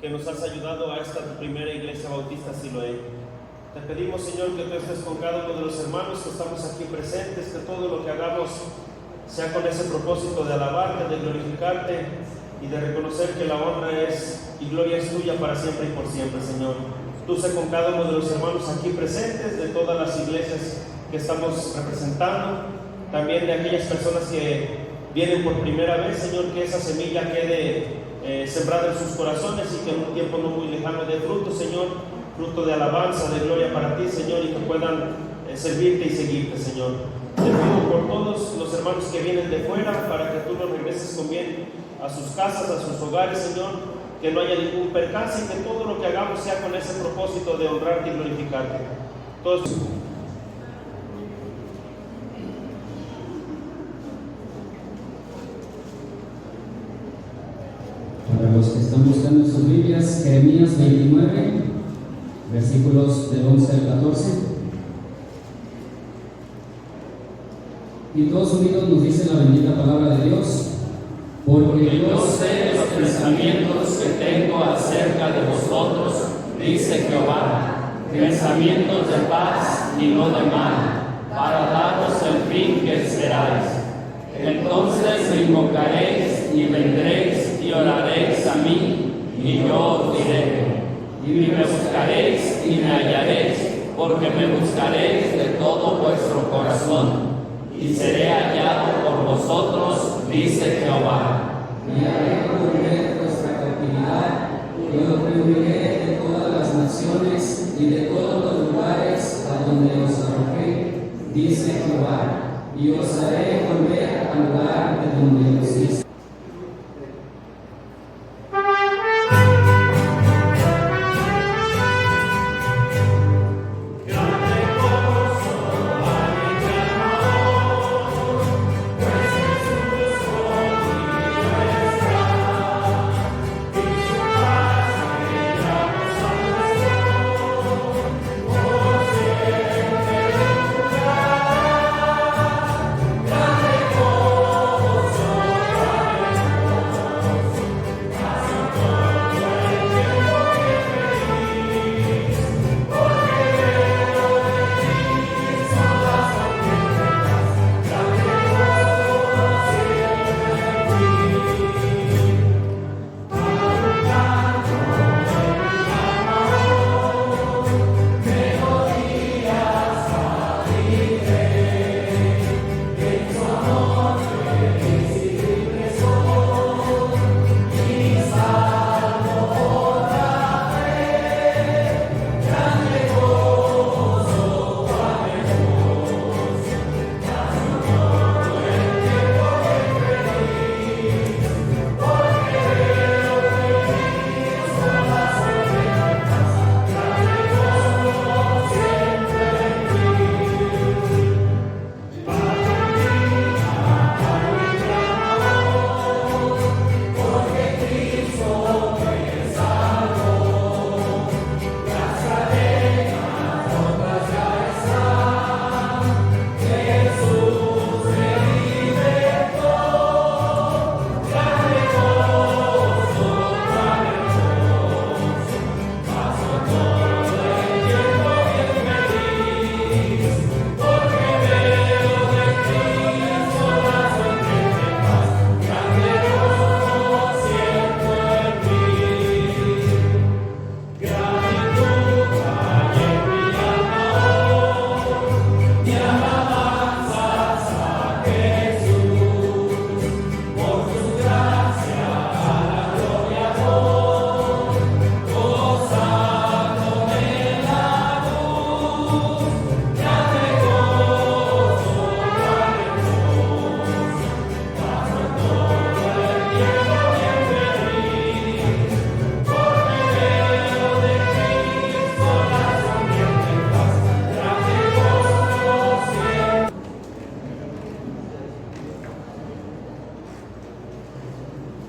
que nos has ayudado a esta tu primera iglesia bautista Siloé. Te pedimos, Señor, que tú estés con cada uno de los hermanos que estamos aquí presentes, que todo lo que hagamos sea con ese propósito de alabarte, de glorificarte y de reconocer que la honra es y gloria es tuya para siempre y por siempre, Señor. Tú sé con cada uno de los hermanos aquí presentes, de todas las iglesias que estamos representando, también de aquellas personas que vienen por primera vez, Señor, que esa semilla quede sembrada en sus corazones y que en un tiempo no muy lejano dé fruto, Señor, fruto de alabanza, de gloria para ti, Señor, y que puedan servirte y seguirte, Señor. Te pido por todos los hermanos que vienen de fuera, para que tú los regreses con bien a sus casas, a sus hogares, Señor, que no haya ningún percance y que todo lo que hagamos sea con ese propósito de honrarte y glorificarte. Todos. Para los que están buscando sus Biblias, Jeremías 29, versículos del 11 al 14. Y todos unidos nos dice la bendita palabra de Dios. Porque yo sé los pensamientos que tengo acerca de vosotros, dice Jehová, pensamientos de paz y no de mal, para daros el fin que esperáis. Entonces me invocaréis y vendréis y oraréis a mí, y yo os diré. Y me buscaréis y me hallaréis, porque me buscaréis de todo vuestro corazón, y seré hallado por vosotros, dice Jehová. Y haré volver vuestra cautividad, y os reuniré de todas las naciones y de todos los lugares a donde os arrojé, dice Jehová, y os haré volver al lugar de donde os hice.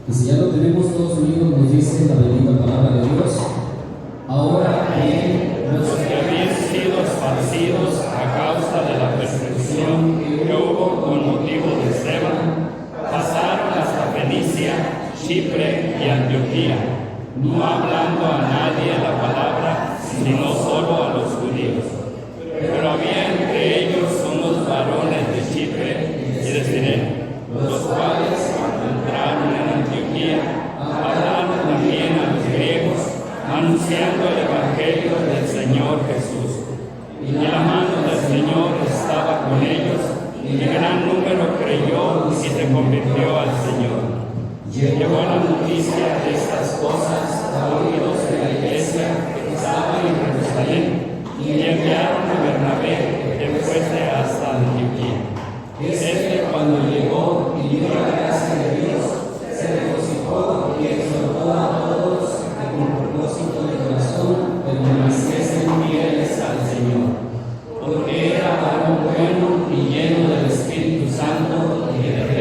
Y si ya lo tenemos todos unidos, nos dice la bendita palabra de Dios. Ahora bien, los que habían sido esparcidos a causa de la persecución que hubo con motivo de Esteban, pasaron hasta Fenicia, Chipre y Antioquía, no hablando a nadie la palabra, sino solo a los judíos. Pero había entre ellos unos varones de Chipre y de Cirene, los cuales, cuando entraron en Antioquía, hablaron también a los griegos, anunciando el Evangelio del Señor Jesús. Y la mano del Señor estaba con ellos, y gran número creyó y se convirtió al Señor. Llegó la noticia de estas cosas a oídos de la iglesia que estaba en Jerusalén, y enviaron a Bernabé que fuese hasta Antioquía. Cuando llegó y vio la gracia de Dios, se regocijó y exhortó a todos que con propósito de corazón permaneciesen fieles al Señor, porque era varón bueno y lleno del Espíritu Santo y de fe,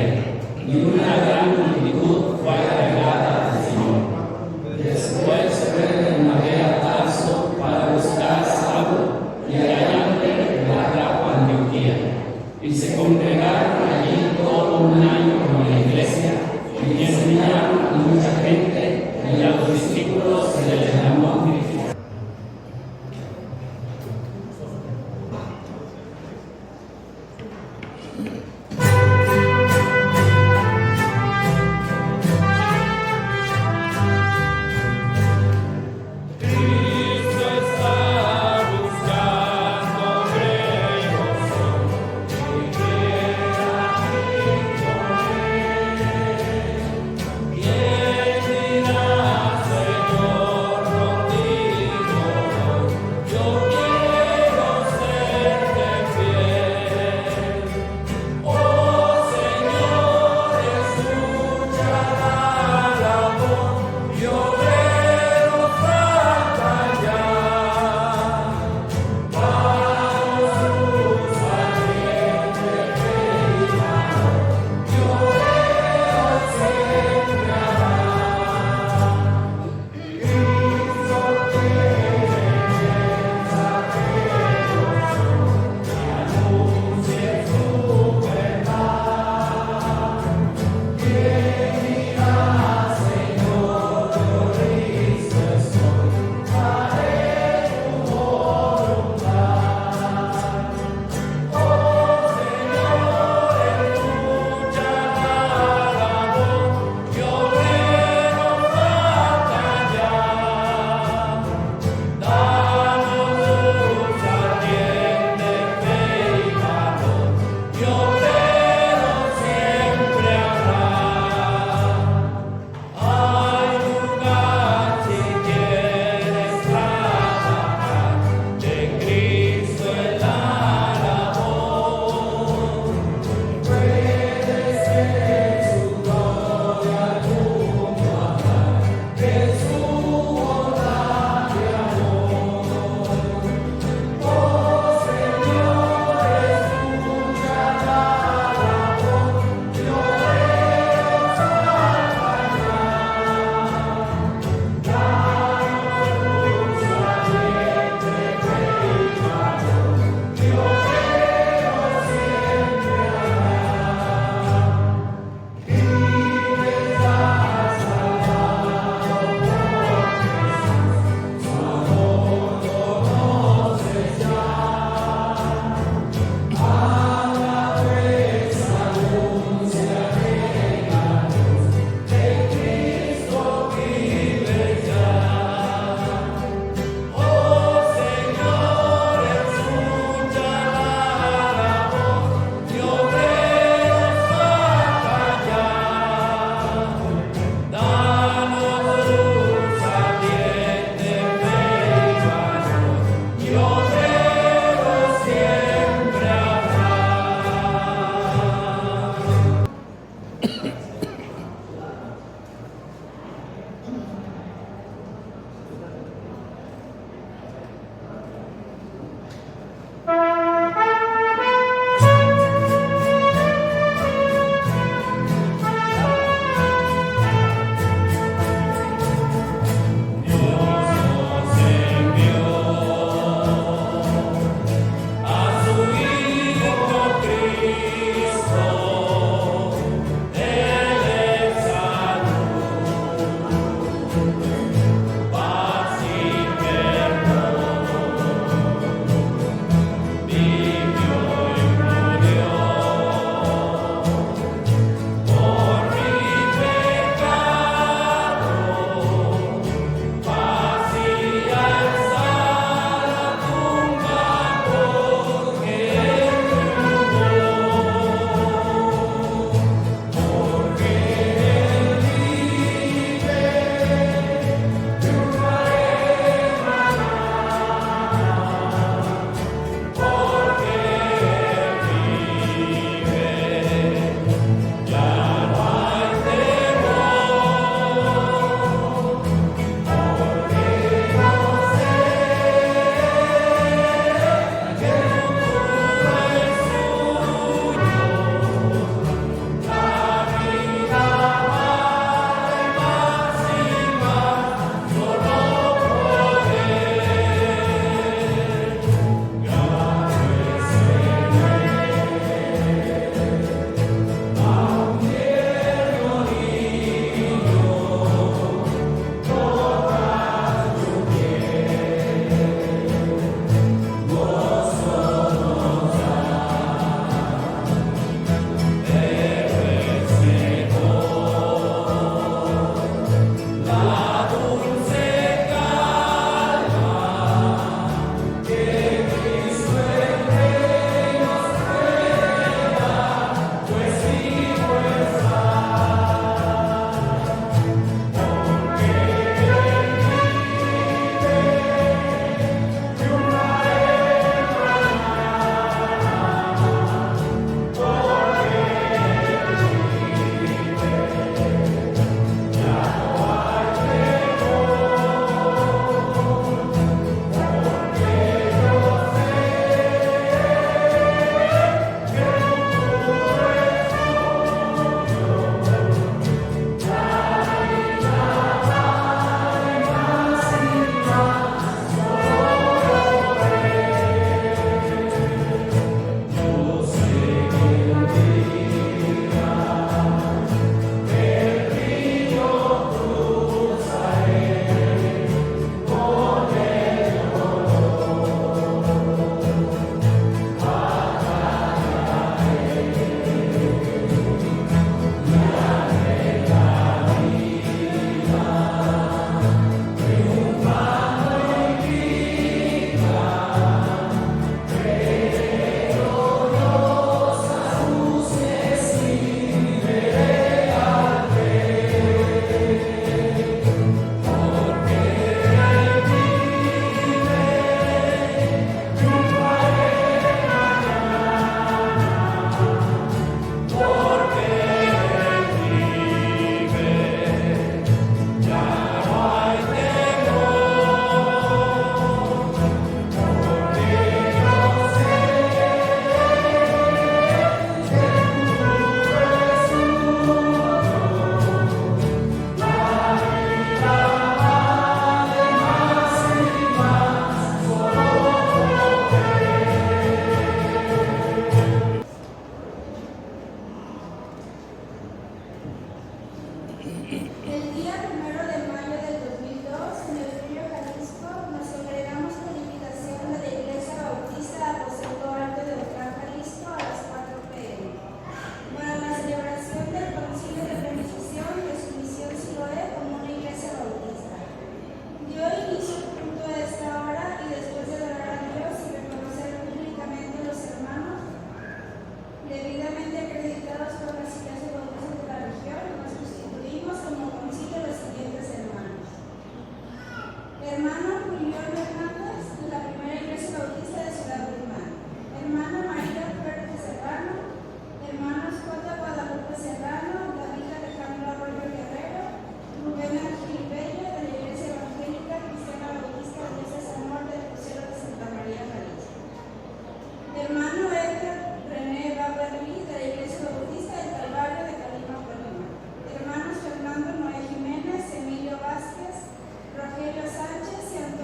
y una gran multitud fue agregada al Señor. Después fue Bernabé a Tarso para buscar a Saulo, y hallándole la trajo a Antioquía, y se congregaron allí todo un año con él.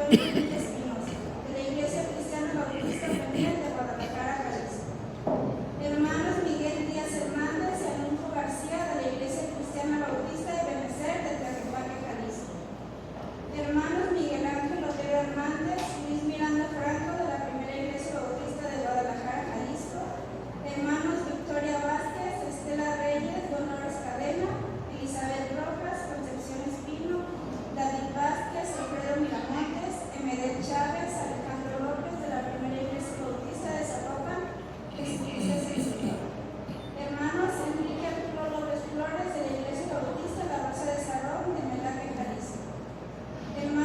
Antonio Enrique Espinosa, de la Iglesia Cristiana Bautista Betel de Guadalajara, Jalisco. Hermanos Miguel Díaz Hernández y Anuncio García, de la Iglesia Cristiana Bautista de Benecer de Tlaquepaque, Jalisco. Hermanos Miguel Ángel Otero Hernández, Luis Miranda Franco, de la Primera Iglesia Bautista de Guadalajara, Jalisco. Hermanos Victoria Vázquez, Estela Reyes, Dolores Cadena, Elizabeth Rojas, Concepción Espino, David Vázquez, Alfredo Miramontes, Emedel Chávez, Alejandro López, de la Primera Iglesia Bautista de Zapopan, Jesucristo es el Señor. Hermanos Enrique Arturo López Flores, de la Iglesia Bautista La Rosa de Sarón, de Melaque, Jalisco. Hermanos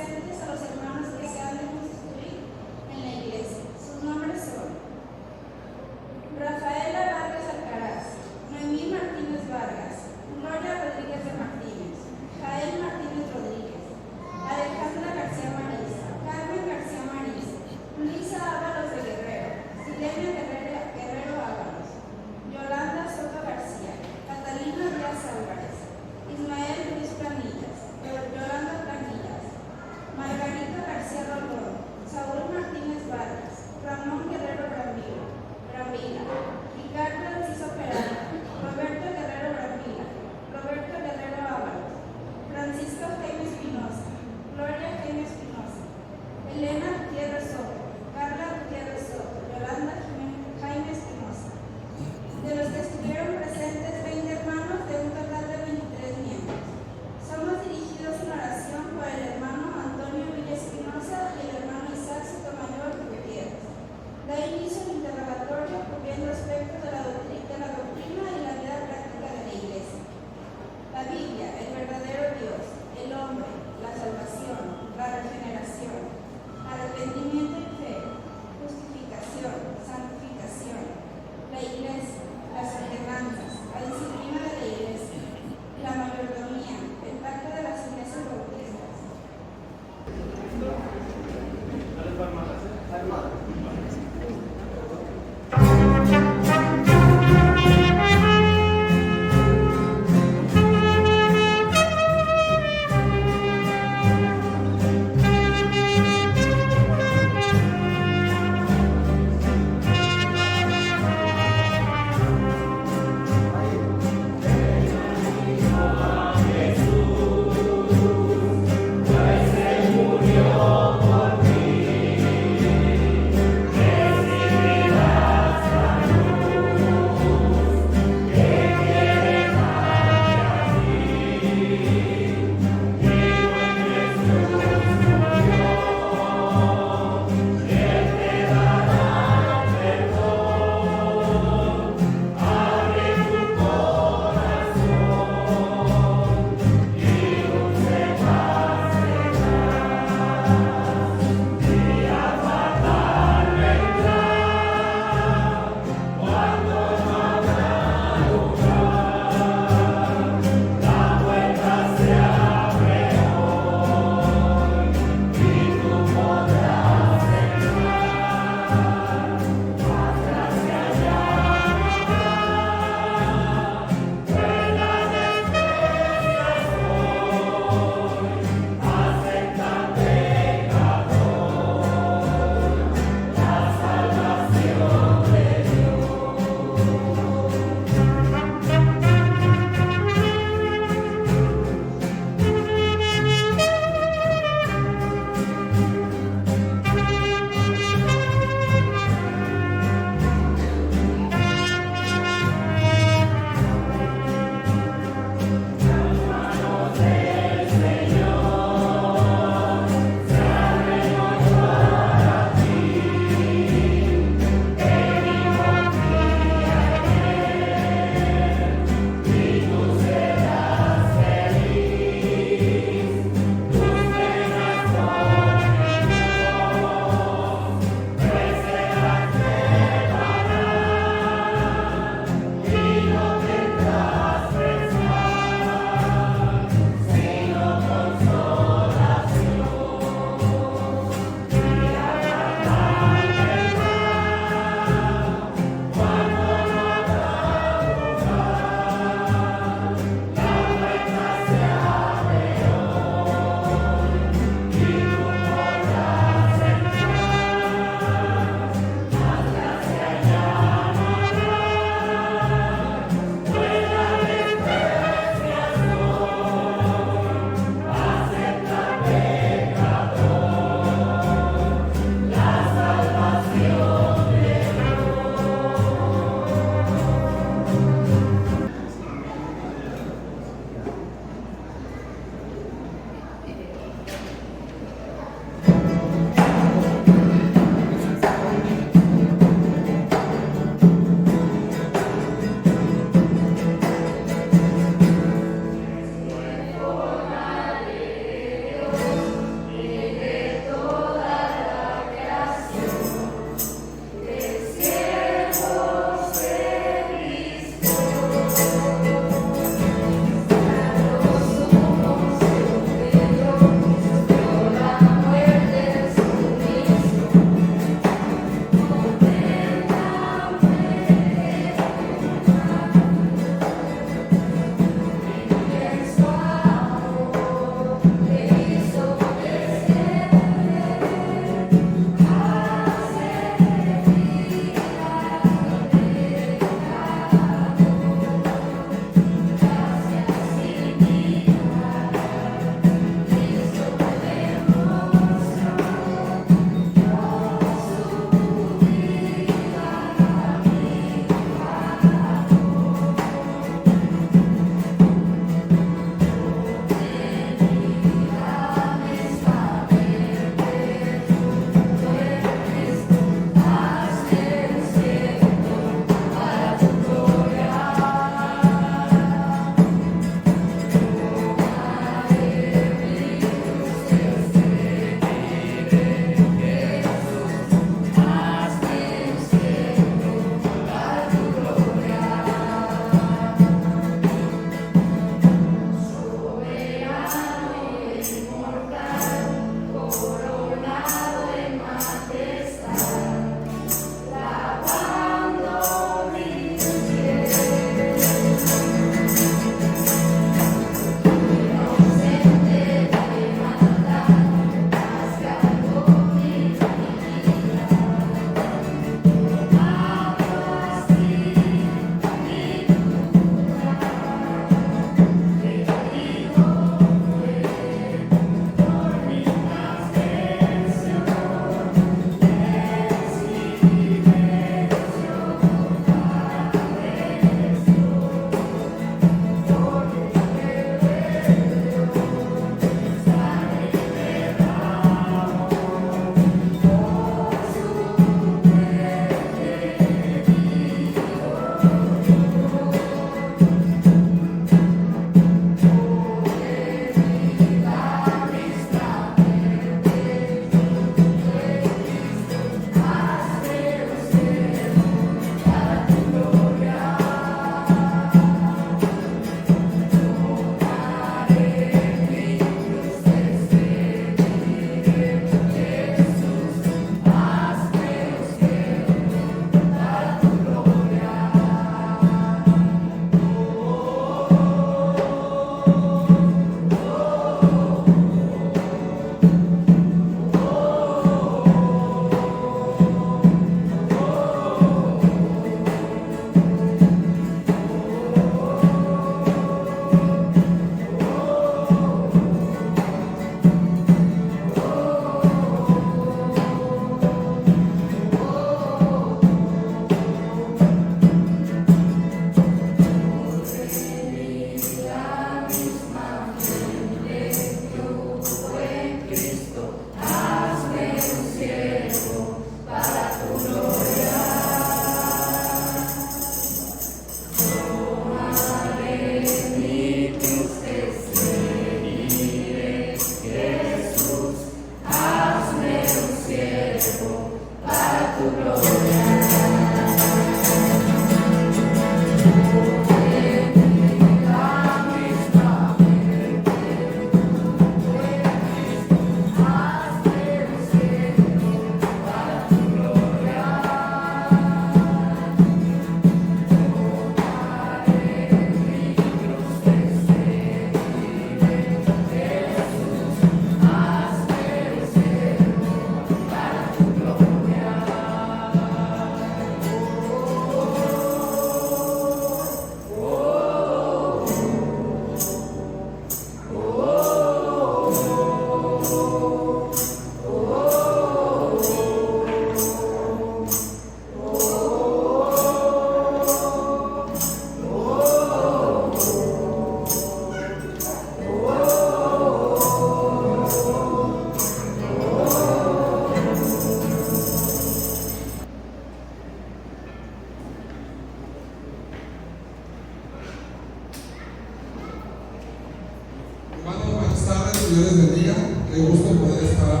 Dios les bendiga. Qué gusto poder estar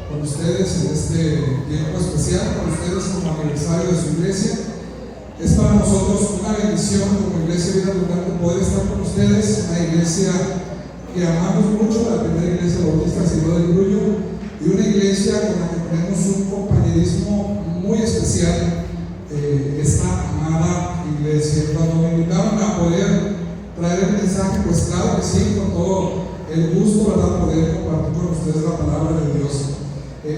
con ustedes en este tiempo especial, con ustedes como aniversario de su iglesia. Es para nosotros una bendición como Iglesia Vida Abundante poder estar con ustedes, una iglesia que amamos mucho, la primera iglesia bautista Ciudad del Grullo, y una iglesia con la que tenemos un compañerismo muy especial, esta amada iglesia. Cuando me invitaron a poder traer el mensaje, pues claro que sí, con todo el gusto, ¿verdad?, poder compartir con ustedes la palabra de Dios.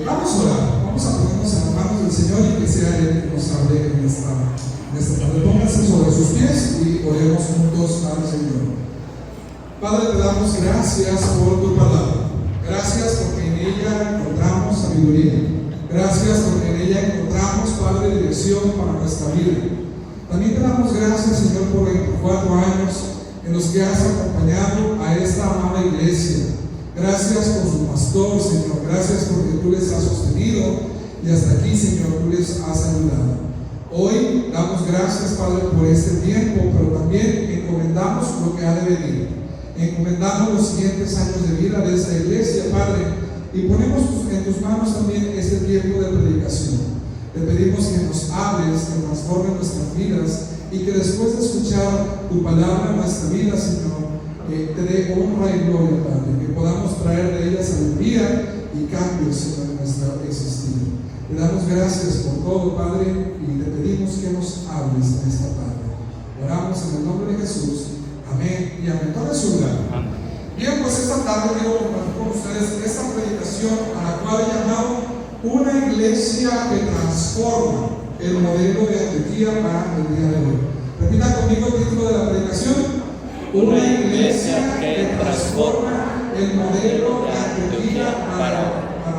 Vamos a orar, vamos a ponernos en las manos del Señor y que sea Él que nos hable en esta tarde. Pónganse sobre sus pies y oremos juntos al Señor. Padre, te damos gracias por tu palabra. Gracias porque en ella encontramos sabiduría. Gracias porque en ella encontramos, Padre, dirección para nuestra vida. También te damos gracias, Señor, por 24 años en los que has acompañado a esta amada iglesia. Gracias por su pastor, Señor. Gracias porque tú les has sostenido y hasta aquí, Señor, tú les has ayudado. Hoy damos gracias, Padre, por este tiempo, pero también encomendamos lo que ha de venir. Encomendamos los siguientes años de vida de esta iglesia, Padre, y ponemos en tus manos también este tiempo de predicación. Te pedimos que nos hables, que transformes nuestras vidas y que después de escuchar tu palabra en nuestra vida, Señor, te dé honra y gloria, Padre, que podamos traer de ella sabiduría y cambios, Señor, en nuestro existir. Te damos gracias por todo, Padre, y te pedimos que nos hables en esta tarde. Oramos en el nombre de Jesús. Amén y amén. Tome su lugar. Bien, pues esta tarde quiero compartir con ustedes esta predicación a la cual he llamado una iglesia que transforma el modelo de Antioquía para el día de hoy. Repita conmigo el título de la predicación: una iglesia que transforma el modelo de Antioquía para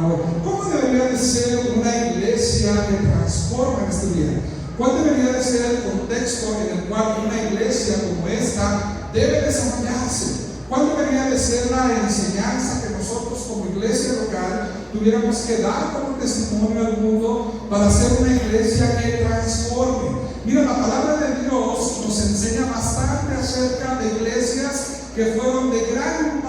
hoy. ¿Cómo debería de ser una iglesia que transforma en este día? ¿Cuál debería de ser el contexto en el cual una iglesia como esta debe desarrollarse? ¿Cuál debería de ser la enseñanza que nosotros como iglesia local tuviéramos que dar como testimonio al mundo para ser una iglesia que transforme? Mira, la palabra de Dios nos enseña bastante acerca de iglesias que fueron de gran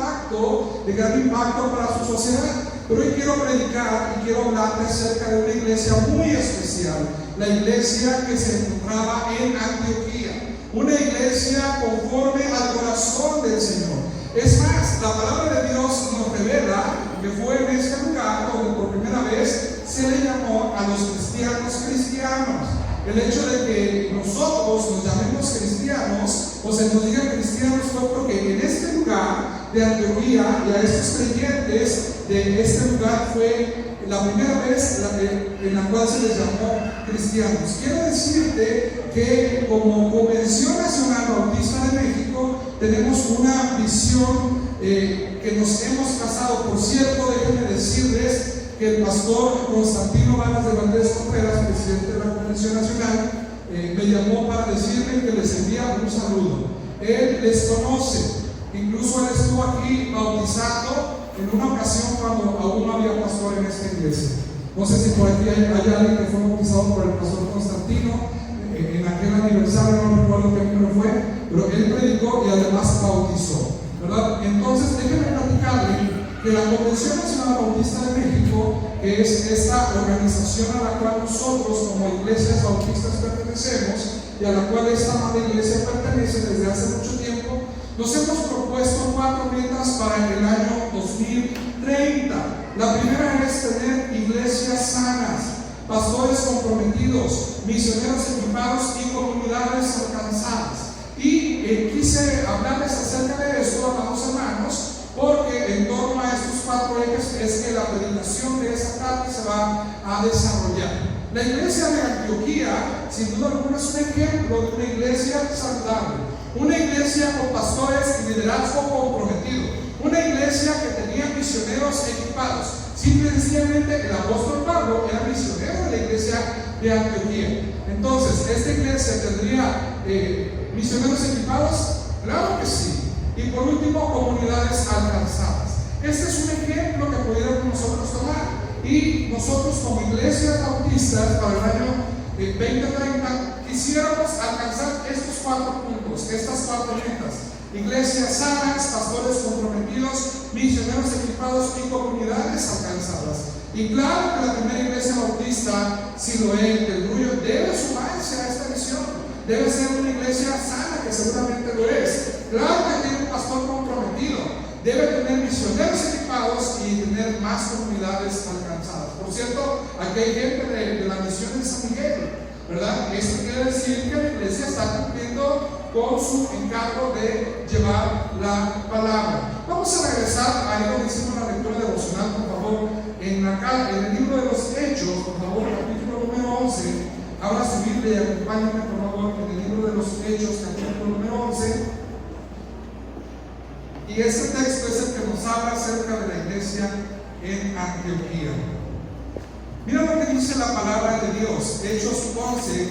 impacto para su sociedad. Pero hoy quiero predicar y quiero hablar acerca de una iglesia muy especial, la iglesia que se encontraba en Antioquía, una iglesia conforme al corazón del Señor. Es más, la palabra de Dios nos revela que fue en este lugar donde por primera vez se le llamó a los cristianos cristianos. El hecho de que nosotros nos llamemos cristianos o se nos diga cristianos fue porque en este lugar de Antioquía y a estos creyentes de este lugar fue la primera vez en la cual se les llamó cristianos. Quiero decirte que como Convención Nacional Bautista de México tenemos una visión que nos hemos casado. Por cierto, déjenme decirles que el pastor Constantino Varas de Valdés Contreras, presidente de la Convención Nacional, me llamó para decirme que les envía un saludo. Él les conoce, incluso él estuvo aquí bautizando en una ocasión cuando aún no había pastor en esta iglesia. No sé si por aquí hay alguien que fue bautizado por el pastor Constantino en aquel aniversario, no recuerdo qué número fue, pero él predicó y además bautizó, ¿verdad? Entonces déjenme platicarle que la Convención Nacional Bautista de México, que es esta organización a la cual nosotros como iglesias bautistas pertenecemos y a la cual esta madre iglesia pertenece desde hace mucho tiempo, nos hemos propuesto 4 metas para el año 2030. La primera es tener iglesias sanas, pastores comprometidos, misioneros equipados y comunidades alcanzadas. Y quise hablarles acerca de esto, amados hermanos, porque en torno a estos 4 ejes es que la predicación de esta tarde se va a desarrollar. La iglesia de Antioquía, sin duda alguna, es un ejemplo de una iglesia saludable, una iglesia con pastores y liderazgo comprometido, una iglesia que tenía misioneros equipados. Simple y sencillamente el apóstol Pablo era misionero de la iglesia de Antioquía. Entonces, ¿esta iglesia tendría misioneros equipados? Claro que sí. Y por último, comunidades alcanzadas. Este es un ejemplo que pudiéramos nosotros tomar. Y nosotros como iglesias bautistas para el año 2030 quisiéramos alcanzar estos 4 puntos, estas 4 metas: iglesias sanas, pastores comprometidos, misioneros equipados y comunidades alcanzadas. Y claro que la primera iglesia bautista, Siloé del Grullo, debe sumarse a esta misión. Debe ser una iglesia sana, que seguramente lo es. Claro que tiene un pastor comprometido, debe tener misioneros equipados y tener más comunidades alcanzadas. Por cierto, aquí hay gente de la misión de San Miguel, ¿verdad? Esto quiere decir que la iglesia está cumpliendo con su encargo de llevar la palabra. Vamos a regresar a algo que hicimos en la lectura devocional, por favor, en el libro de los Hechos, por favor, capítulo número 11. Ahora su Biblia y acompáñame, por favor, en el libro de los Hechos, capítulo número 11. Y este texto es el que nos habla acerca de la iglesia en Antioquía. Mira lo que dice la palabra de Dios, Hechos 11,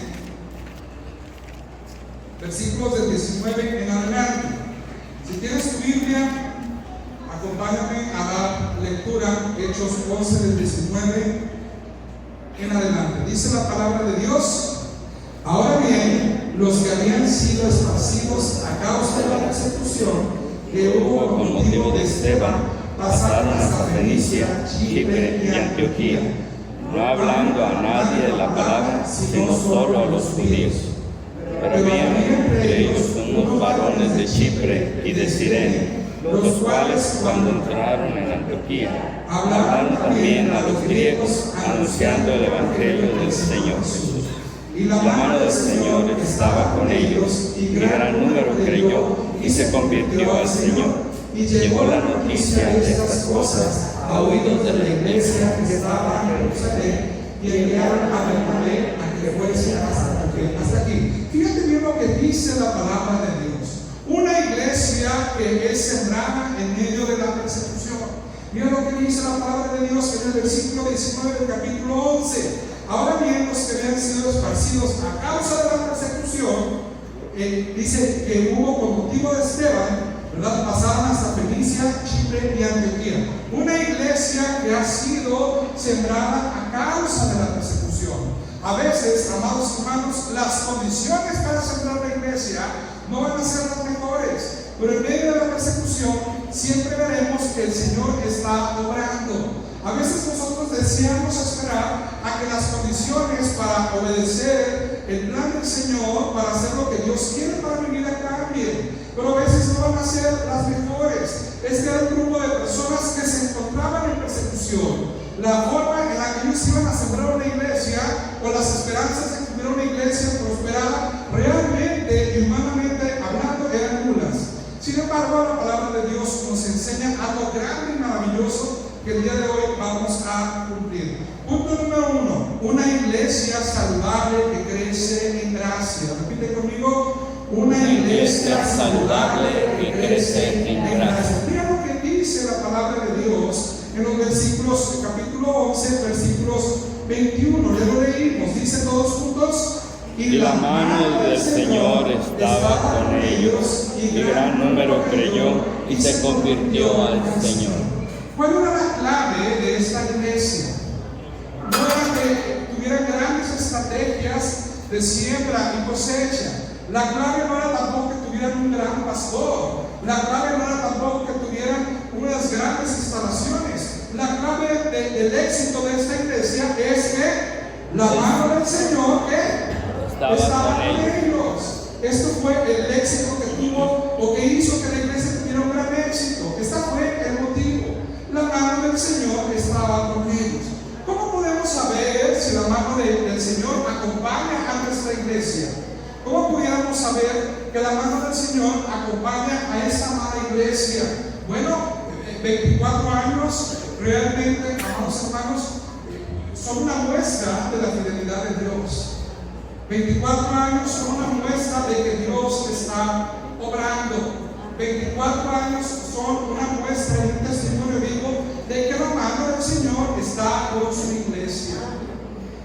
versículos del 19 en adelante. Si tienes tu Biblia, acompáñame a dar lectura, Hechos 11 del 19 en adelante. Dice la palabra de Dios: ahora bien, los que habían sido esparcidos a causa de la persecución que hubo con motivo de Esteban, pasaron hasta Fenicia, Chipre y Antioquía, no hablando a nadie de la palabra, sino solo a los judíos. Pero había entre ellos unos varones de Chipre y de Cirene, los cuales, cuando entraron en Antioquía, hablaron también a los griegos, anunciando el evangelio del Señor Jesús. Y la mano del Señor estaba con ellos, y gran número creyó y se convirtió al Señor. Y llegó la noticia de estas cosas a oídos de la iglesia que estaba en Jerusalén, y enviaron a Bernabé a que fuese hasta aquí. Fíjate bien lo que dice la palabra de Dios. Una iglesia que es sembrada en medio de la persecución. Mira lo que dice la palabra de Dios en el versículo 19 del capítulo 11. Ahora bien, los que habían sido esparcidos a causa de la persecución, dice que hubo con motivo de Esteban, ¿verdad? Pasaron hasta Fenicia, Chipre y Antioquía. Una iglesia que ha sido sembrada a causa de la persecución. A veces, amados hermanos, las condiciones para sembrar la iglesia no van a ser las mejores, pero en medio de la persecución siempre veremos que el Señor está obrando. A veces nosotros deseamos esperar a que las condiciones para obedecer el plan del Señor, para hacer lo que Dios quiere para mi vida, cambien, pero a veces no van a ser las mejores. Este era un grupo de personas que se encontraban en persecución. La forma en la que ellos iban a sembrar una iglesia, o las esperanzas de que tuviera una iglesia prosperada, realmente y humanamente hablando, eran nulas. Sin embargo, la palabra de Dios nos enseña algo grande y maravilloso que el día de hoy vamos a cumplir. Punto número 1: una iglesia saludable que crece en gracia. Repite conmigo: una iglesia saludable que crece en gracia. Mira lo que dice la palabra de Dios en los versículos, capítulo 11, versículos 21. Ya lo leímos, dice todos juntos: y la mano del Señor estaba con ellos, y gran número creyó y se convirtió al Señor. ¿Cuál era la clave de esta iglesia? No era que tuvieran grandes estrategias de siembra y cosecha. La clave no era tampoco que tuvieran un gran pastor. La clave no era tampoco que tuvieran unas grandes instalaciones el éxito de esta iglesia es que la mano del Señor estaba con ellos. Esto fue el éxito que tuvo o que hizo que la iglesia tuviera un gran éxito. Este fue el motivo. La mano del Señor estaba con ellos. ¿Cómo podemos saber si la mano del Señor acompaña a nuestra iglesia? ¿Cómo pudiéramos saber que la mano del Señor acompaña a esta amada iglesia? Bueno, 24 años realmente, amados hermanos, son una muestra de la fidelidad de Dios. 24 años son una muestra de que Dios está obrando. 24 años son una muestra y un testimonio vivo de que la mano del Señor está con su iglesia.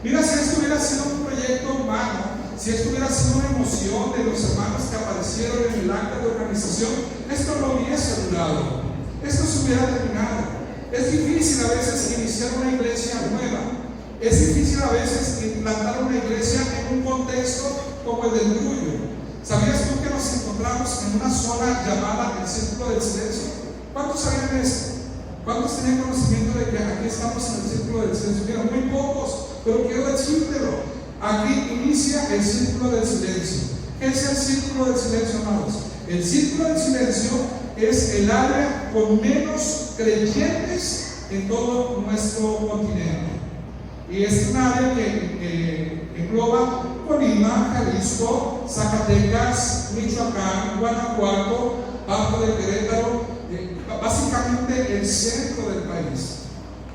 Mira, si esto hubiera sido un proyecto humano, si esto hubiera sido una emoción de los hermanos que aparecieron en el acta de organización, esto no hubiese durado, esto se hubiera terminado. Es difícil a veces iniciar una iglesia nueva. Es difícil a veces implantar una iglesia en un contexto como el del Grullo. ¿Sabías tú que nos encontramos en una zona llamada el Círculo del Silencio? ¿Cuántos sabían esto? ¿Cuántos tenían conocimiento de que aquí estamos en el Círculo del Silencio? Mira, muy pocos, pero quiero decírtelo. Aquí inicia el Círculo del Silencio. ¿Qué es el Círculo del Silencio, amados? El Círculo del Silencio es el área con menos creyentes en todo nuestro continente. Y es un área que engloba Colima, Jalisco, Zacatecas, Michoacán, Guanajuato, Bajo de Querétaro, básicamente el centro del país.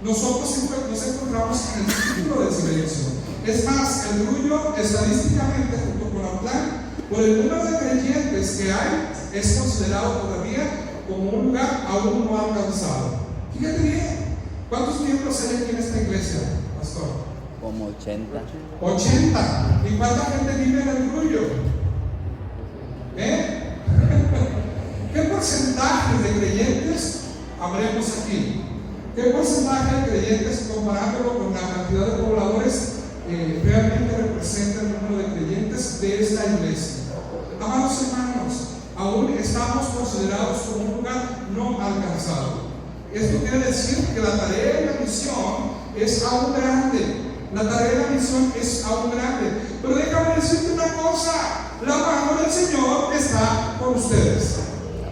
Nosotros siempre nos encontramos en el Círculo del Silencio. Es más, el Grullo, estadísticamente, junto con Autlán, por el número de creyentes que hay, es considerado todavía como un lugar aún no alcanzado. Fíjate bien, ¿cuántos miembros hay aquí en esta iglesia, pastor? Como 80. 80. ¿Y cuánta gente vive en el Grullo? ¿Qué porcentaje de creyentes habremos aquí? ¿Qué porcentaje de creyentes, comparándolo con la cantidad de pobladores, realmente representa el número de creyentes de esta iglesia? Amados hermanos, aún estamos considerados como un lugar no alcanzado. Esto quiere decir que la tarea y la misión es aún grande. La tarea y la misión es aún grande. Pero déjame decirte una cosa: la mano del Señor está con ustedes.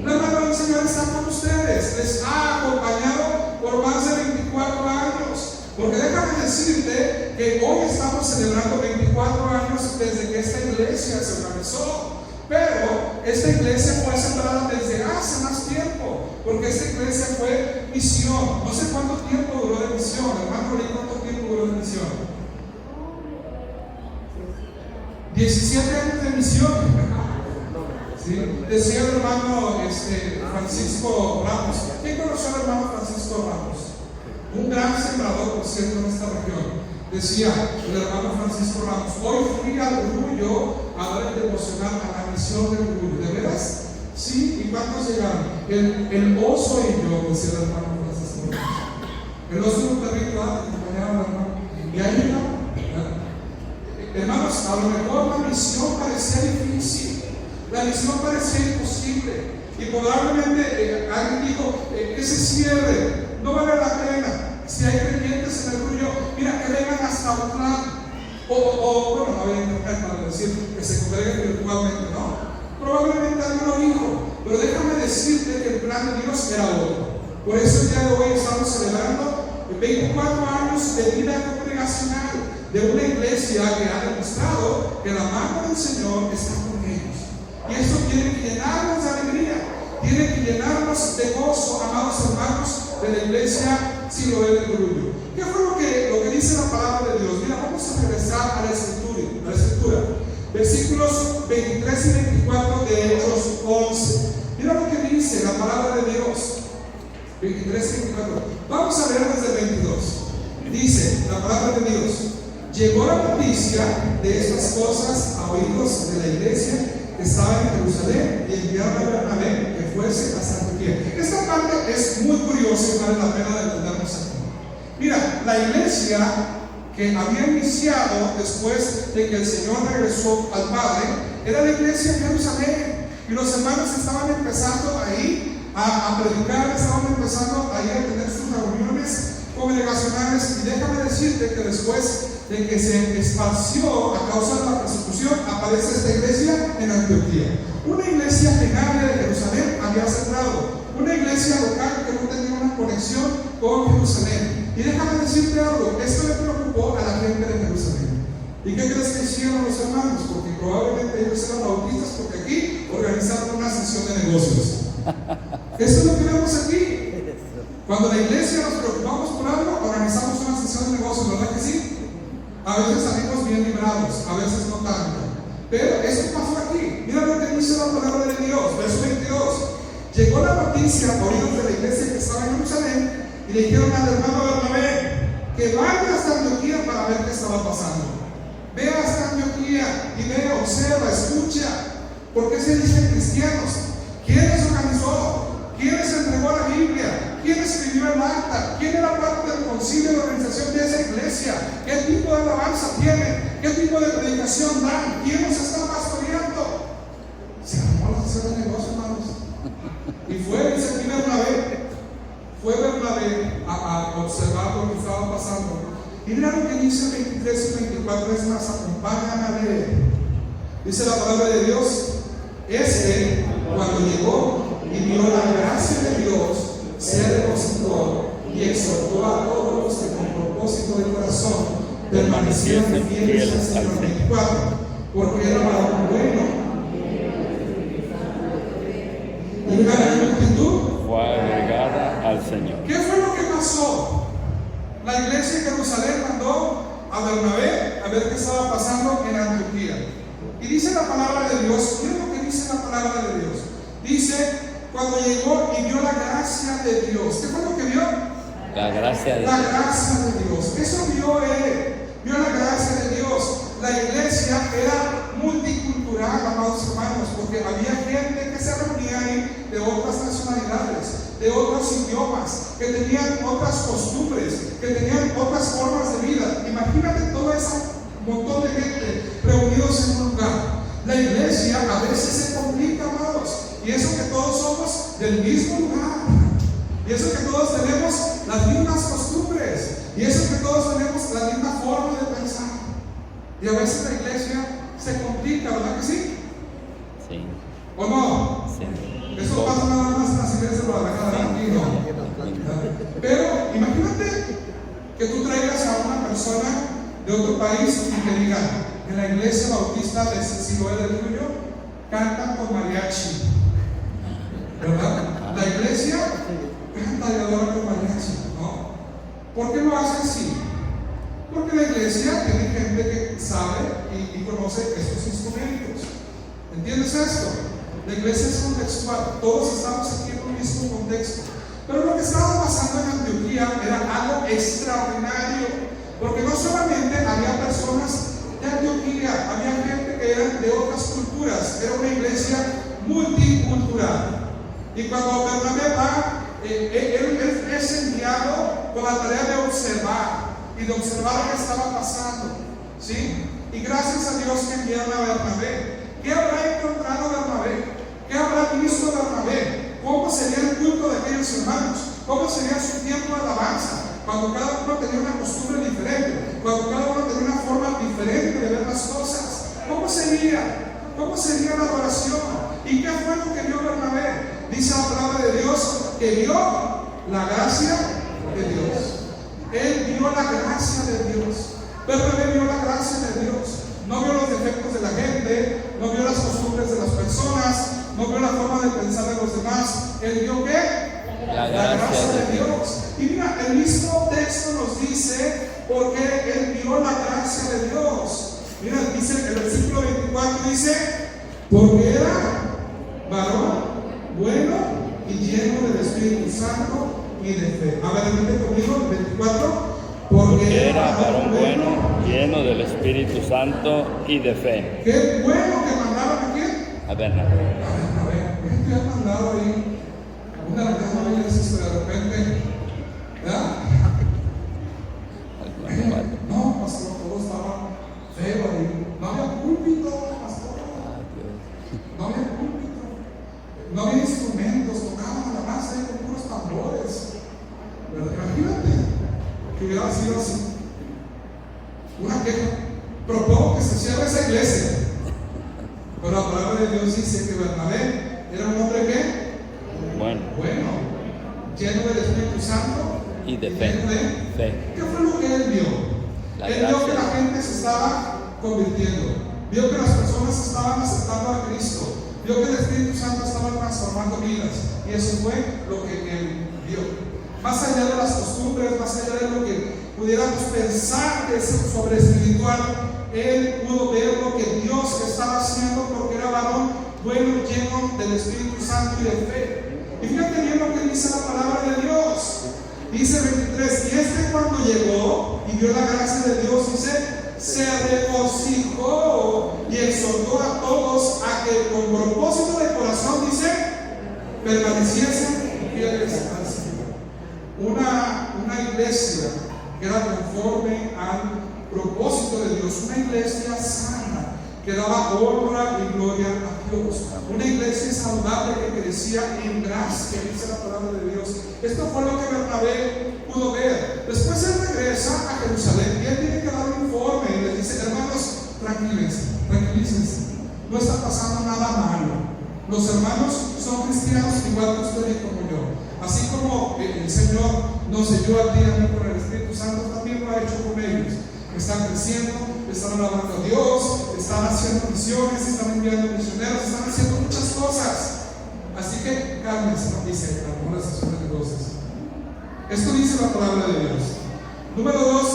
La mano del Señor está con ustedes. Les ha acompañado por más de 24 años. Porque déjame decirte que hoy estamos celebrando 24 años desde que esta iglesia se organizó. Pero esta iglesia fue sembrada desde hace más tiempo, porque esta iglesia fue misión. No sé cuánto tiempo duró de misión, hermano Rolín, ¿cuánto tiempo duró de misión? 17 años de misión. ¿Sí? Decía el hermano Francisco Ramos. ¿Quién conoció al hermano Francisco Ramos? Un gran sembrador, por cierto, en esta región. Decía el hermano Francisco Ramos: hoy fui al Grullo a dar el devocional a la misión del Grullo. ¿De veras? Sí. ¿Y cuántos llegaron? El oso y yo, decía el hermano Francisco Ramos. El oso y un perrito acompañaban al hermano. Y ahí llegamos. Hermanos, a lo mejor la misión parecía difícil, la misión parecía imposible, y probablemente alguien dijo que se cierre, no vale la pena. Si hay creyentes en el Grullo, mira, que vengan hasta Autlán, bueno, no había internet para decir que se congreguen virtualmente, no. Probablemente alguien lo dijo, pero déjame decirte que el plan de Dios era otro. Por eso el día de hoy estamos celebrando 24 años de vida congregacional de una iglesia que ha demostrado que la mano del Señor está con ellos. Y esto tiene que llenarnos de alegría, tiene que llenarnos de gozo, amados hermanos, de la iglesia Siloé del Grullo. ¿Qué fue lo que dice la palabra de Dios? Mira, vamos a regresar a la escritura. Versículos 23 y 24 de Hechos 11. Mira lo que dice la palabra de Dios. 23 y 24. Vamos a leer desde el 22. Dice la palabra de Dios: llegó la noticia de estas cosas a oídos de la iglesia que estaba en Jerusalén, y enviaron a Bernabé que fuese hasta Antioquía. Esta parte es muy curiosa y vale la pena de entendernos aquí. Mira, la iglesia que había iniciado después de que el Señor regresó al Padre era la iglesia en Jerusalén, y los hermanos estaban empezando ahí a predicar, estaban empezando ahí a tener sus reuniones congregacionales naciones, y déjame decirte que después de que se esparció a causa de la persecución, aparece esta iglesia en Antioquía. Una iglesia que nadie de Jerusalén había cerrado, una iglesia local que no tenía una conexión con Jerusalén. Y déjame decirte algo, esto le preocupó a la gente de Jerusalén. ¿Y qué crees que hicieron los hermanos? Porque probablemente ellos eran bautistas, porque aquí organizaron una sesión de negocios. Esto es lo que vemos aquí. Cuando la iglesia nos preocupamos por algo, organizamos una sesión de negocios, ¿verdad que sí? A veces salimos bien librados, a veces no tanto. Pero eso pasó aquí. Mira lo que dice la palabra de Dios, verso 22. Llegó la noticia a oídos de la iglesia que estaba en Jerusalén y le dijeron al hermano Bernabé que vaya hasta Antioquía para ver qué estaba pasando. Ve hasta Antioquía y ve, observa, escucha. ¿Por qué se dicen cristianos? ¿Quién les organizó? ¿Quién les entregó la Biblia? ¿Quién escribió el acta? ¿Quién era parte del concilio de organización de esa iglesia? ¿Qué tipo de alabanza tienen? ¿Qué tipo de predicación dan? ¿Quién nos está pastoreando? Se armó la sesión de negocio, hermanos. Y fue, dice aquí Bernabé, fue Bernabé a observar lo que estaba pasando. Y mira lo que dice 23 y 24, es más, acompáñame a leer. Dice la palabra de Dios. Cuando llegó y vio la gracia de Dios, se regocijó y exhortó a todos los que con propósito de corazón permanecieron fieles al Señor. 24, porque era varón bueno. Y una gran multitud fue agregada al Señor. ¿Qué fue lo que pasó? La iglesia de Jerusalén mandó a Bernabé a ver qué estaba pasando en Antioquía. Y dice la palabra de Dios, ¿qué es lo que dice la palabra de Dios? Dice, cuando llegó y vio la gracia de Dios. ¿Qué fue lo que vio? La gracia de Dios. La gracia de Dios. Eso vio él. Vio la gracia de Dios. La iglesia era multicultural, amados hermanos, porque había gente que se reunía ahí de otras nacionalidades, de otros idiomas, que tenían otras costumbres, que tenían otras formas de vida. Imagínate todo ese montón de gente reunidos en un lugar. La iglesia a veces se complica, amados, y eso que todos somos del mismo lugar, y eso que todos tenemos las mismas costumbres, y eso que todos tenemos la misma forma de pensar. Y a veces la iglesia se complica, ¿verdad que sí? Sí. ¿O no? Sí. Eso pasa nada más en las iglesias de Guadalajara, aquí no. Pero imagínate que tú traigas a una persona de otro país y te digan, en la iglesia bautista de Siloé del Tuyo cantan con mariachi, ¿verdad? La iglesia canta y adora con mariachi, ¿no? ¿Por qué lo hace así? Porque la iglesia tiene gente que sabe y conoce estos instrumentos. ¿Entiendes esto? La iglesia es contextual, todos estamos aquí en un mismo contexto. Pero lo que estaba pasando en Antioquía era algo extraordinario, porque no solamente había personas de Antioquía, había gente que eran de otras culturas, era una iglesia multicultural. Y cuando Bernabé va, él es enviado con la tarea de observar y de observar lo que estaba pasando, ¿sí? Y gracias a Dios que enviaron a Bernabé. ¿Qué habrá encontrado Bernabé? ¿Qué habrá visto Bernabé? ¿Cómo sería el culto de aquellos hermanos? ¿Cómo sería su tiempo de alabanza? Cuando cada uno tenía una costumbre diferente, cuando cada uno tenía una forma diferente de ver las cosas. ¿Cómo sería? ¿Cómo sería la adoración? ¿Y qué fue lo que vio Bernabé? Dice la palabra de Dios que vio la gracia de Dios. Él vio la gracia de Dios. Bernabé vio la gracia de Dios. No vio los defectos de la gente, no vio las costumbres de las personas, no vio la forma de pensar de los demás. Él vio ¿qué? La gracia de Dios. Y mira, el mismo texto nos dice porque él vio la gracia de Dios. Mira, dice el versículo 24, dice, porque era varón bueno y lleno del Espíritu Santo y de fe. A ver, repite conmigo el 24. Porque era varón bueno, lleno del Espíritu Santo y de fe. Qué bueno que mandaron a quién. A Bernabé. A ver, ¿qué te ha mandado ahí? Una de las veces de repente, ¿verdad? No, pastor, todo estaba feo ahí. No había púlpito, pastor. No había púlpito. No había instrumentos, tocaban la masa ahí con puros tambores. Pero imagínate que hubiera sido así. Una queja. Propongo que se cierre esa iglesia. Pero la palabra de Dios dice que Bernabé era un hombre ¿qué? Bueno, lleno del Espíritu Santo y de lleno de fe. ¿Qué fue lo que él vio? Él vio que la gente se estaba convirtiendo, vio que las personas estaban aceptando a Cristo, vio que el Espíritu Santo estaba transformando vidas, y eso fue lo que él vio. Más allá de las costumbres, más allá de lo que pudiéramos pensar que es sobre espiritual, él pudo ver lo que Dios estaba haciendo, porque era varón bueno, lleno del Espíritu Santo y de fe. Y fíjate bien lo que dice la palabra de Dios. Dice 23, y cuando llegó y vio la gracia de Dios, dice, se regocijó y exhortó a todos a que con propósito de corazón, dice, permaneciesen fieles al Señor. Una iglesia que era conforme al propósito de Dios, una iglesia sana, que daba honra y gloria a Dios, una iglesia saludable que crecía en gracia, dice la palabra de Dios. Esto fue lo que Bernabé pudo ver. Después él regresa a Jerusalén y él tiene que dar un informe y les dice, hermanos, tranquilícense, no está pasando nada malo. Los hermanos son cristianos igual que usted y como yo. Así como el Señor nos selló a ti y a mí con el Espíritu Santo, también lo ha hecho con ellos. Están creciendo, están alabando a Dios, están haciendo misiones, están enviando misioneros, están haciendo muchas cosas. Así que cálmense, no dice algunas sesiones de voces. Esto dice la palabra de Dios. Número 2,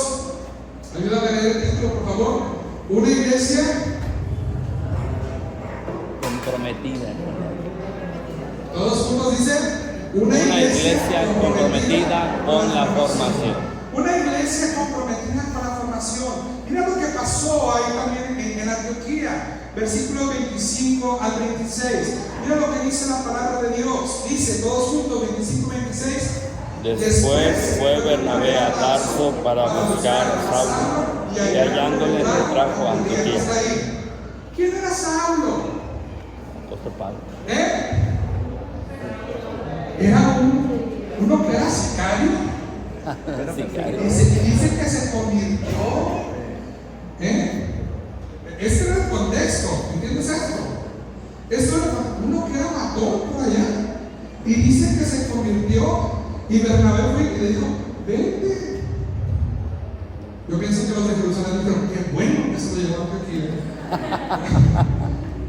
ayúdame a leer el título, por favor. Una iglesia comprometida. Todos juntos dicen, una iglesia comprometida con la formación. Una iglesia comprometida con la formación. Mira lo que pasó ahí también en Antioquía, versículos 25 al 26. Mira lo que dice la palabra de Dios. Dice, todos juntos, 25 y 26. Después fue Bernabé a Tarso para buscar a Saulo, y hallándole le trajo a Antioquía. ¿Quién era Saulo? Apóstol Pablo. Era uno que era sicario. Dice que se convirtió. Este era el contexto, ¿entiendes esto? Esto era uno que era matón por allá, y dice que se convirtió, y Bernabé fue y le dijo, vente. Yo pienso que los de Jerusalén dijeron, qué bueno que se lo llevaron aquí.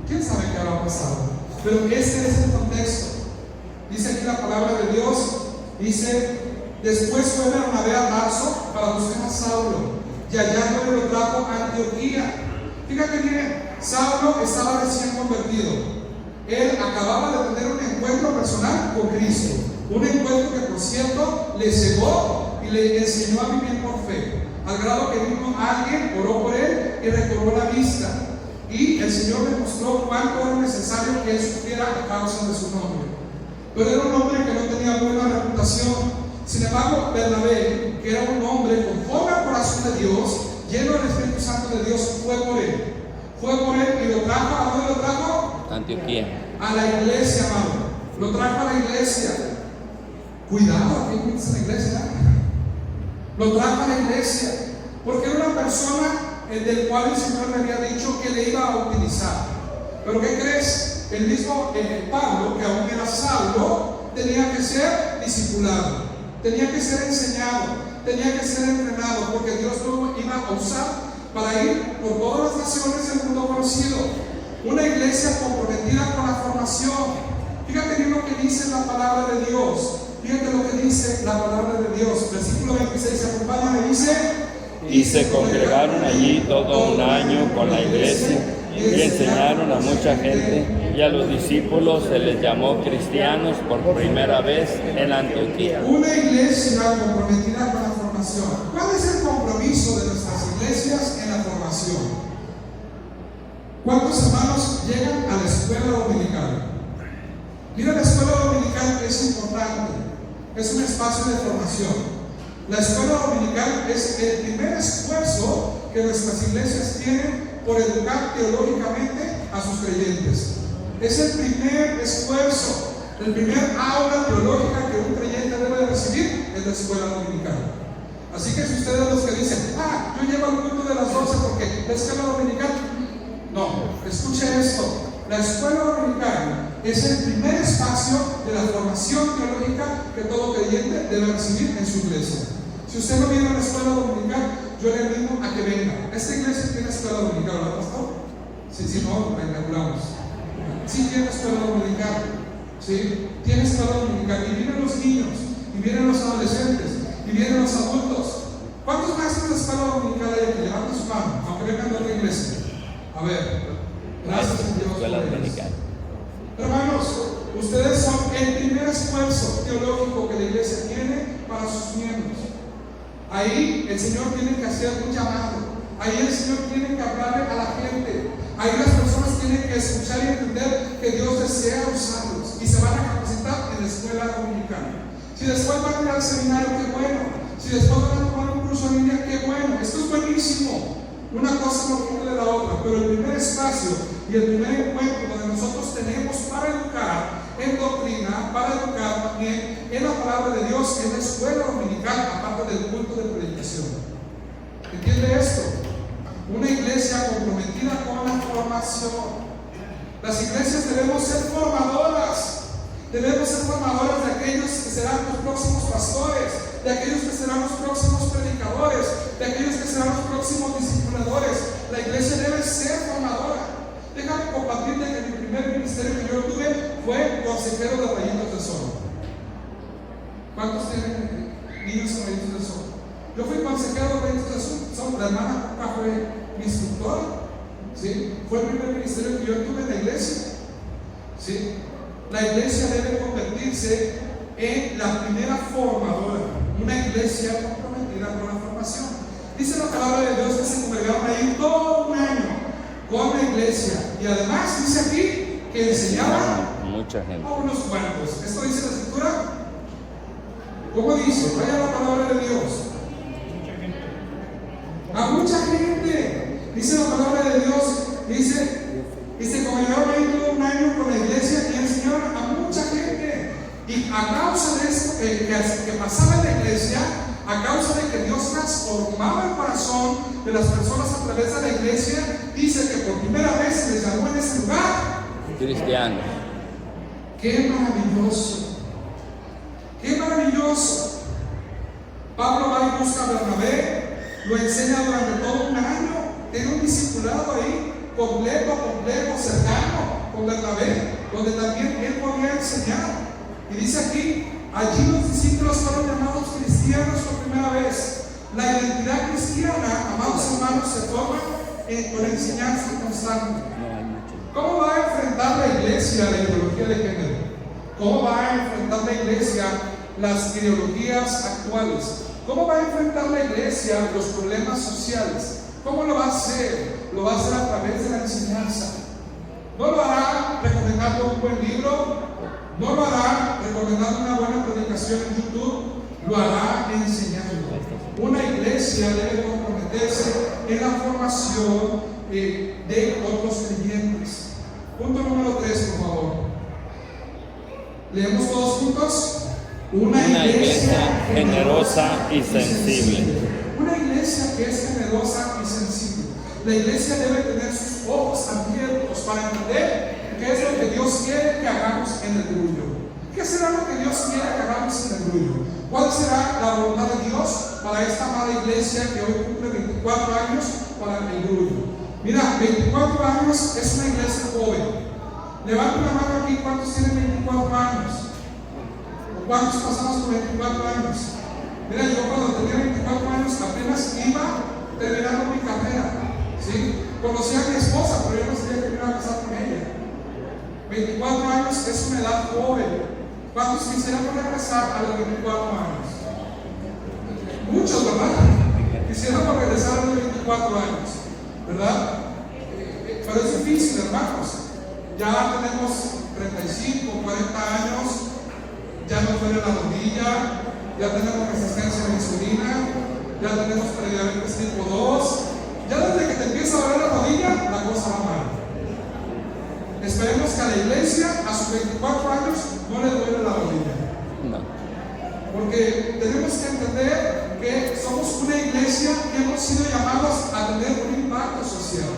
¿Quién sabe qué habrá pasado? Pero este es el contexto. Dice aquí la palabra de Dios, dice, después fue Bernabé a Tarso para buscar a Saulo, y hallándole lo trajo a Antioquía. Fíjate bien, Saulo estaba recién convertido. Él acababa de tener un encuentro personal con Cristo, un encuentro que, por cierto, le cegó y le enseñó a vivir por fe, al grado que vino alguien, oró por él y recobró la vista, y el Señor le mostró cuánto era necesario que él sufriera a causa de su nombre. Pero era un hombre que no tenía buena reputación. Sin embargo, Bernabé, que era un hombre conforme al corazón de Dios, lleno del Espíritu Santo de Dios, fue por él y lo trajo. ¿A dónde lo trajo? Antioquía. A la iglesia, amado. Lo trajo a la iglesia. Cuidado, aquí en la iglesia. Lo trajo a la iglesia porque era una persona del cual el Señor le había dicho que le iba a utilizar. Pero ¿qué crees? El mismo Pablo, que aún era Saulo, tenía que ser discipulado, tenía que ser enseñado, tenía que ser entrenado, porque Dios lo iba a usar para ir por todas las naciones del mundo conocido. Una iglesia comprometida con la formación. Fíjate bien lo que dice la palabra de Dios. Fíjate lo que dice la palabra de Dios. Versículo 26, acompáñame, dice: y se congregaron allí todo un año con la iglesia y enseñaron a mucha gente, y a los discípulos se les llamó cristianos por primera vez en Antioquía. Una iglesia comprometida con la formación. ¿Cuál es el compromiso de nuestras iglesias en la formación? ¿Cuántos hermanos llegan a la escuela dominical? Mira, la escuela dominical es importante, es un espacio de formación. La escuela dominical es el primer esfuerzo que nuestras iglesias tienen por educar teológicamente a sus creyentes. Es el primer esfuerzo, el primer aula teológica que un creyente debe recibir en la escuela dominical. Así que si ustedes los que dicen, yo llevo al culto de las 12 porque la escuela dominical, no, escuche esto, la escuela dominical es el primer espacio de la formación teológica que todo creyente debe recibir en su iglesia. Si usted no viene a la escuela dominical, yo le animo a que venga. Esta iglesia tiene escuela dominical, ¿verdad, pastor? Si no, la inauguramos. Sí tiene escuela dominical, ¿sí? Tiene escuela dominical. Y vienen los niños, y vienen los adolescentes, y vienen los adultos. ¿Cuántos maestros de escuela dominical hay aquí? Levanten su mano, aunque vengan de otra iglesia. A ver, gracias a Dios por ellos. Hermanos, ustedes son el primer esfuerzo teológico que la iglesia tiene para sus miembros. Ahí el Señor tiene que hacer un llamado. Ahí el Señor tiene que hablarle a la gente. Ahí las personas tienen que escuchar y entender que Dios desea usarlos y se van a capacitar en la escuela dominical. Si después van a ir al seminario, qué bueno. Si después van a tomar un curso en línea, qué bueno. Esto es buenísimo. Una cosa no viene de la otra, pero el primer espacio y el primer encuentro donde nosotros tenemos para educar en doctrina, para educar también en la palabra de Dios, es la escuela dominical, aparte del culto de predicación. ¿Entiende esto? Una iglesia comprometida con la formación. Las iglesias debemos ser formadoras. Debemos ser formadores de aquellos que serán los próximos pastores, de aquellos que serán los próximos predicadores, de aquellos que serán los próximos discipuladores. La iglesia debe ser formadora. Déjame compartirte que mi primer ministerio que yo tuve fue consejero de Rayitos del Sol. ¿Cuántos tienen niños en Rayitos del Sol? Yo fui consejero de Rayitos del Sol. La hermana Cuca fue mi instructora. ¿Sí? Fue el primer ministerio que yo tuve en la iglesia. ¿Sí? La iglesia debe convertirse en la primera formadora, una iglesia comprometida con la formación. Dice la palabra de Dios que se congregaron ahí todo un año con la iglesia, y además dice aquí que enseñaban mucha gente. A unos cuantos. ¿Esto dice la escritura? ¿Cómo dice? Vaya la palabra de Dios. A mucha gente. Dice la palabra de Dios, dice como llevaron ahí todo un año con la iglesia y enseñaron a mucha gente. Y a causa de esto que pasaba en la iglesia, a causa de que Dios transformaba el corazón de las personas a través de la iglesia, dice que por primera vez se les llamó en ese lugar cristianos. ¡Qué maravilloso! ¡Qué maravilloso! Pablo va y busca a Bernabé, lo enseña durante todo un año, tiene un discipulado ahí completo, cercano con Bernabé, donde también él podía enseñar. Y dice aquí, allí los discípulos fueron llamados cristianos por primera vez. La identidad cristiana, amados hermanos, se forma con la enseñanza constante. ¿Cómo va a enfrentar la iglesia la ideología de género? ¿Cómo va a enfrentar la iglesia las ideologías actuales? ¿Cómo va a enfrentar la iglesia los problemas sociales? ¿Cómo lo va a hacer? Lo va a hacer a través de la enseñanza. No lo hará recomendando un buen libro, no lo hará recomendando una buena predicación en YouTube, lo hará enseñando. Una iglesia debe comprometerse en la formación de otros creyentes. Punto número 3, por favor. Leemos todos juntos. Una iglesia generosa y sensible. Una iglesia que es generosa y sensible. La iglesia debe tener sus ojos abiertos para entender qué es lo que Dios quiere que hagamos en el grullo. ¿Qué será lo que Dios quiere que hagamos en el grullo? ¿Cuál será la voluntad de Dios para esta amada iglesia que hoy cumple 24 años para el grullo? Mira, 24 años es una iglesia joven. Levanta la mano aquí, ¿cuántos tienen 24 años? ¿O cuántos pasamos por 24 años? Mira, yo cuando tenía 24 años apenas iba terminando mi carrera. ¿Sí? Conocí a mi esposa, pero yo no sabía que me iba a casar con ella. 24 años es una edad joven. ¿Cuántos quisiéramos regresar a los 24 años? Muchos, ¿verdad? Quisiéramos regresar a los 24 años, ¿verdad? Pero es difícil, hermanos. Ya tenemos 35, 40 años, ya nos duele la rodilla, ya tenemos resistencia a la insulina, ya tenemos prediabetes tipo 2. Ya desde que te empieza a doler la rodilla, la cosa va mal. Esperemos que a la iglesia, a sus 24 años, no le duele la rodilla. No. porque tenemos que entender que somos una iglesia que hemos sido llamados a tener un impacto social.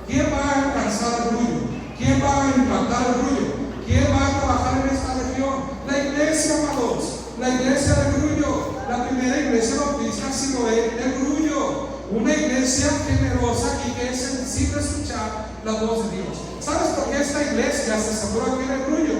¿Quién va a alcanzar el Grullo? ¿Quién va a impactar el Grullo? ¿Quién va a trabajar en esta región? La iglesia, amados, la iglesia del Grullo, la primera iglesia bautista Siloé del Grullo, una iglesia generosa y que es sensible a escuchar la voz de Dios. ¿Sabes por qué esta iglesia se sembró aquí en el Grullo?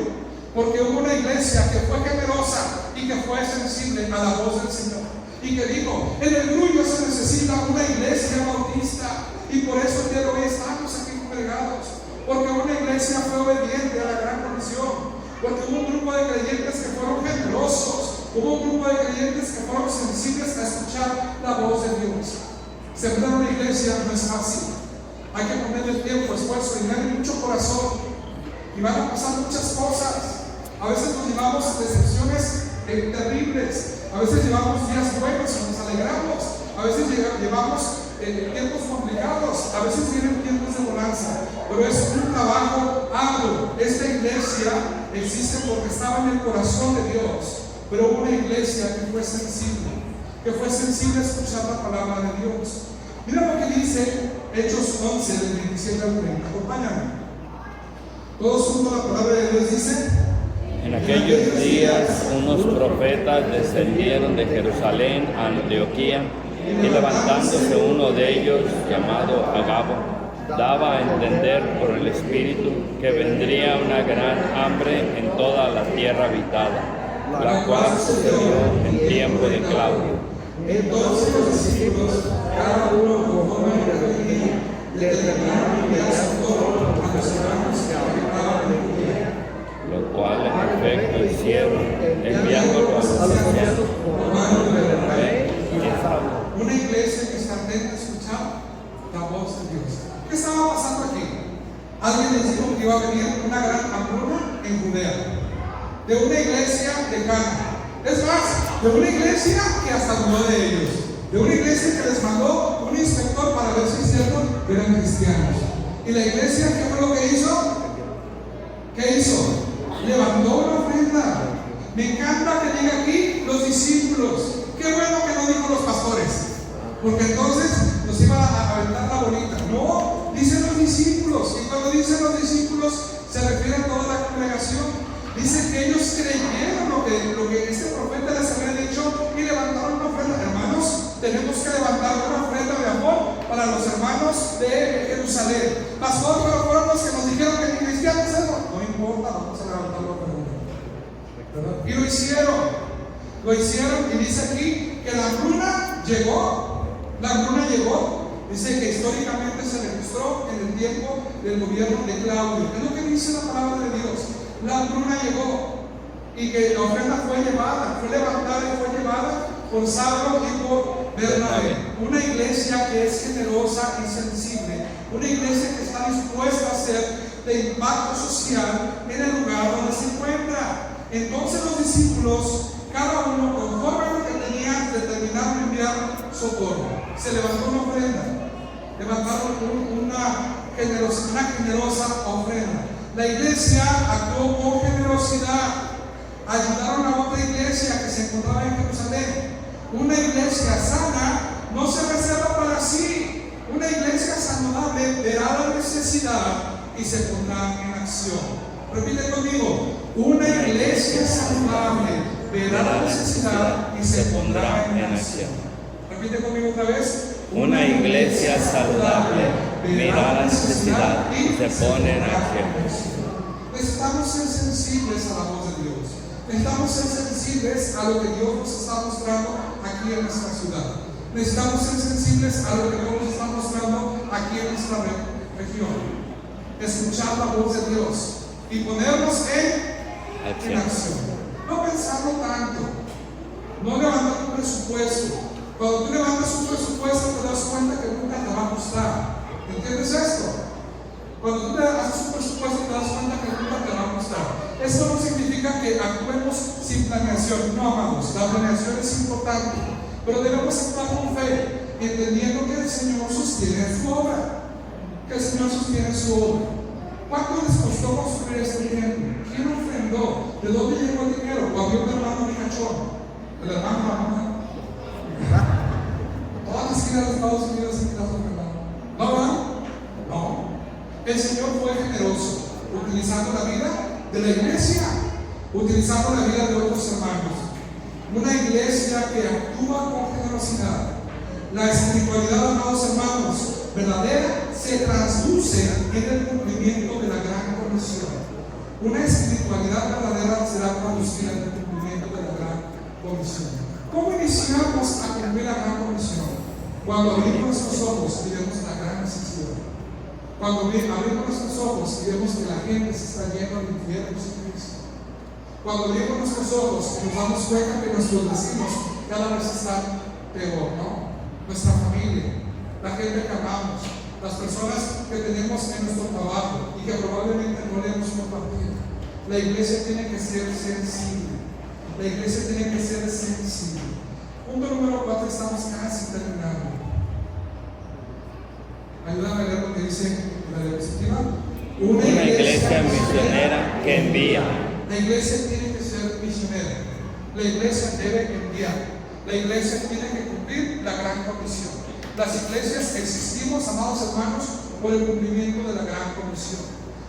Porque hubo una iglesia que fue generosa y que fue sensible a la voz del Señor. Y que dijo, en el Grullo se necesita una iglesia bautista. Y por eso el día de hoy estamos aquí congregados. Porque una iglesia fue obediente a la gran comisión. Porque hubo un grupo de creyentes que fueron generosos. Hubo un grupo de creyentes que fueron sensibles a escuchar la voz de Dios. Sembrar una iglesia no es fácil. Hay que ponerle tiempo, esfuerzo, dinero y mucho corazón. Y van a pasar muchas cosas. A veces nos llevamos decepciones terribles. A veces llevamos días buenos y nos alegramos. A veces llevamos tiempos complicados. A veces vienen tiempos de bonanza. Pero es un trabajo arduo. Esta iglesia existe porque estaba en el corazón de Dios. Pero hubo una iglesia que fue sensible. Que fue sensible a escuchar la palabra de Dios. Mira lo que dice Hechos 11, del 27 al 30. Acompáñame. Todos juntos la palabra de Dios dice: En aquellos días unos profetas descendieron de Jerusalén a Antioquía, y levantándose uno de ellos, llamado Agabo, daba a entender por el Espíritu que vendría una gran hambre en toda la tierra habitada, la cual sucedió en tiempo de Claudio. Entonces los discípulos, cada uno conforme a lo que tenía, determinaron enviar socorro a los hermanos que habitaban en Judea, Lo cual en efecto hicieron, enviándolo a los ancianos por mano de Bernabé y de Saulo. Una iglesia que está atenta a escuchar la voz de Dios. ¿Qué estaba pasando aquí? Alguien les dijo que iba a venir una gran hambruna en Judea, de una iglesia de Cana. Es más, de una iglesia que hasta dudó de ellos, de una iglesia que les mandó un inspector para ver si es cierto que eran cristianos. Y la iglesia, ¿qué fue lo que hizo? ¿Qué hizo? Levantó una ofrenda. Me encanta que diga aquí los discípulos. Qué bueno que no dijo los pastores, porque entonces nos iban a aventar la bolita. No, dicen los discípulos. Y cuando dicen los discípulos se refiere a toda la congregación. Dice que ellos creyeron lo que este profeta les había dicho y levantaron una ofrenda. Hermanos, tenemos que levantar una ofrenda de amor para los hermanos de Jerusalén. Pastor, pero fueron los que nos dijeron que ni cristianos éramos. No importa, vamos a levantar la ofrenda. Y lo hicieron y dice aquí que la hambruna llegó. La hambruna llegó. Dice que históricamente se registró en el tiempo del gobierno de Claudio. Es lo que dice la palabra de Dios. La hambruna llegó y que la ofrenda fue llevada, fue levantada y fue llevada por Saulo y por Bernabé. Una iglesia que es generosa y sensible, una iglesia que está dispuesta a ser de impacto social en el lugar donde se encuentra. Entonces los discípulos, cada uno conforme a lo que tenían, determinaron enviar socorro. Se levantó una ofrenda, levantaron una generosa ofrenda. La iglesia actuó con generosidad, ayudaron a otra iglesia que se encontraba en Jerusalén. Una iglesia sana no se reserva para sí. Una iglesia saludable verá la necesidad y se pondrá en acción. Repite conmigo: una iglesia saludable verá la necesidad y se pondrá en acción. Repite conmigo otra vez: Una iglesia saludable verá la necesidad y se pone en acción. Necesitamos ser sensibles a la voz de Dios. Necesitamos ser sensibles a lo que Dios nos está mostrando aquí en nuestra ciudad. Necesitamos ser sensibles a lo que Dios nos está mostrando aquí en nuestra región. Escuchar la voz de Dios y ponernos en acción. No pensarlo tanto. No levantar un presupuesto. Cuando tú levantas un presupuesto te das cuenta que nunca te va a gustar. ¿Entiendes esto? Cuando tú te haces un presupuesto te das cuenta que nunca te va a gustar. Esto no significa que actuemos sin planeación. No, amados, la planeación es importante, pero debemos actuar con fe, entendiendo que el Señor sostiene su obra. Que el Señor sostiene su obra. ¿Cuánto les costó construir este templo? ¿Quién ofrendó? ¿De dónde llegó el dinero? ¿O había un hermano ricachón? El hermano, la mamá. ¿Verdad? Todas las giras de Estados Unidos en casa de hermano. ¿No, verdad? No. El Señor fue generoso, utilizando la vida de la iglesia, utilizando la vida de otros hermanos. Una iglesia que actúa con generosidad. La espiritualidad, amados hermanos, verdadera, se transduce en el cumplimiento de la gran comisión. Una espiritualidad verdadera será traducida en el cumplimiento de la gran comisión. ¿Cómo iniciamos a cumplir la gran comisión? Cuando abrimos nuestros ojos y vemos la gran necesidad. Cuando abrimos nuestros ojos y vemos que la gente se está yendo al infierno sin Cristo. Cuando abrimos nuestros ojos y nos damos cuenta que nuestros vecinos cada vez están peor, ¿no? Nuestra familia, la gente que amamos, las personas que tenemos en nuestro trabajo y que probablemente no le hemos compartido. La iglesia tiene que ser sensible. La iglesia tiene que ser sensible. Punto número 4, estamos casi terminando. Ayúdame a leer lo que dice la diapositiva. Una iglesia misionera que envía. La iglesia tiene que ser misionera. La iglesia debe enviar. La iglesia tiene que cumplir la gran comisión. Las iglesias existimos, amados hermanos, por el cumplimiento de la gran comisión.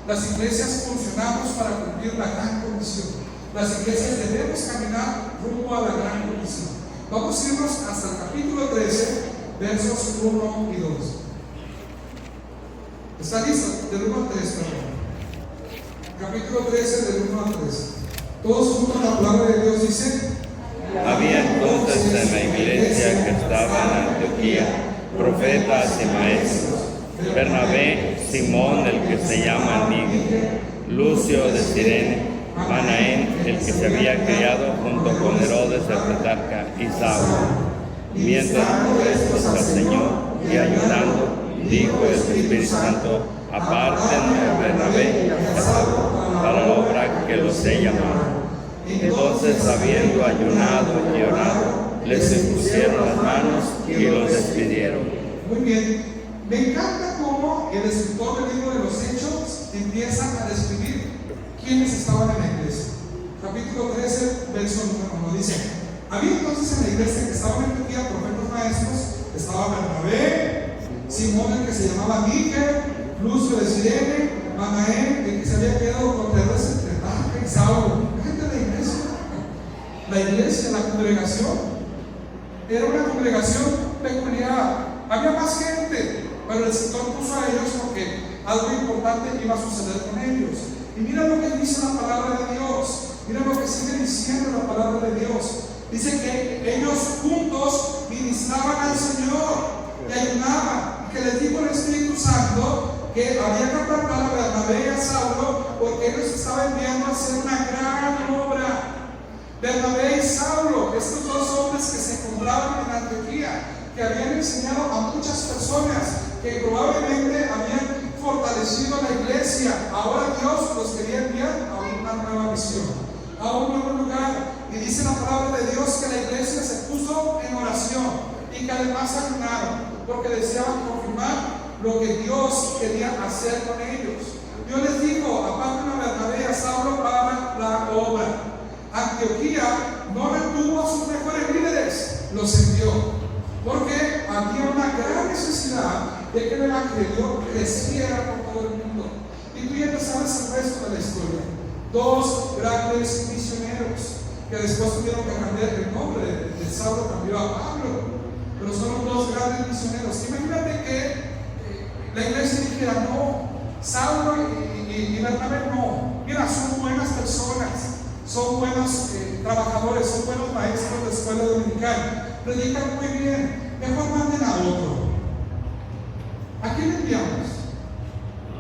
Las iglesias funcionamos para cumplir la gran comisión. Las iglesias debemos caminar rumbo a la gran comisión. Vamos a irnos hasta el capítulo 13, versos 1 y 2. ¿Está listo? Del 1 al 3, perdón. Capítulo 13, del 1 al 3. Todos juntos la palabra de Dios dice: Había entonces en la iglesia que estaba en Antioquía profetas y maestros: Bernabé, Simón el que se llama Níger, Lucio de Cirene, Manaén el que se había criado junto con Herodes el tetrarca, y Saulo. Mientras prestos al Señor y ayunando, dijo el Espíritu Santo: apártenme a Bernabé y a Saulo para la obra que los he llamado. Entonces, habiendo ayunado y orado, les impusieron las manos y los despidieron. Muy bien. Me encanta cómo el escritor del libro de los Hechos empieza a describir quiénes estaban en la iglesia. Capítulo 13, verso 1 dice: había entonces en la iglesia que estaban en Antioquía profetas maestros. Estaba Bernabé, Simón el que se llamaba Níger, Lucio de Cirene, Manaén el que se había quedado con Herodes el tetrarca, y Saulo. Gente de la iglesia. La iglesia, la congregación, era una congregación peculiar. Había más gente, pero el Señor puso a ellos porque algo importante iba a suceder con ellos. Y mira lo que dice la palabra de Dios. Mira lo que sigue diciendo la palabra de Dios. Dice que ellos juntos ministraban al Señor y ayunaban. Y que les dijo el Espíritu Santo que había que apartar a Bernabé y a Saulo porque ellos estaban enviando a hacer una gran obra. Bernabé y Saulo, estos dos hombres que se encontraban en Antioquía, que habían enseñado a muchas personas, que probablemente habían fortalecido la iglesia. Ahora Dios los quería enviar a una nueva misión, a un nuevo lugar. Y dice la palabra de Dios que la iglesia se puso en oración y que además ayunaron, porque deseaban confirmar lo que Dios quería hacer con ellos. Dios les dijo: aparten a Bernabé y a Saulo para la obra. Antioquía no retuvo a sus mejores líderes, los envió, porque había una gran necesidad de que el evangelio creciera por todo el mundo. Y tú ya sabes el resto de la historia. Dos grandes misioneros que después tuvieron que cambiar el nombre de Saulo, cambió a Pablo, pero son los dos grandes misioneros. Imagínate que la iglesia dijera: no, Saulo y Bernabé no, mira, son buenas personas, son buenos trabajadores, son buenos maestros de escuela dominical, predican muy bien, mejor manden a otro. ¿A quién enviamos?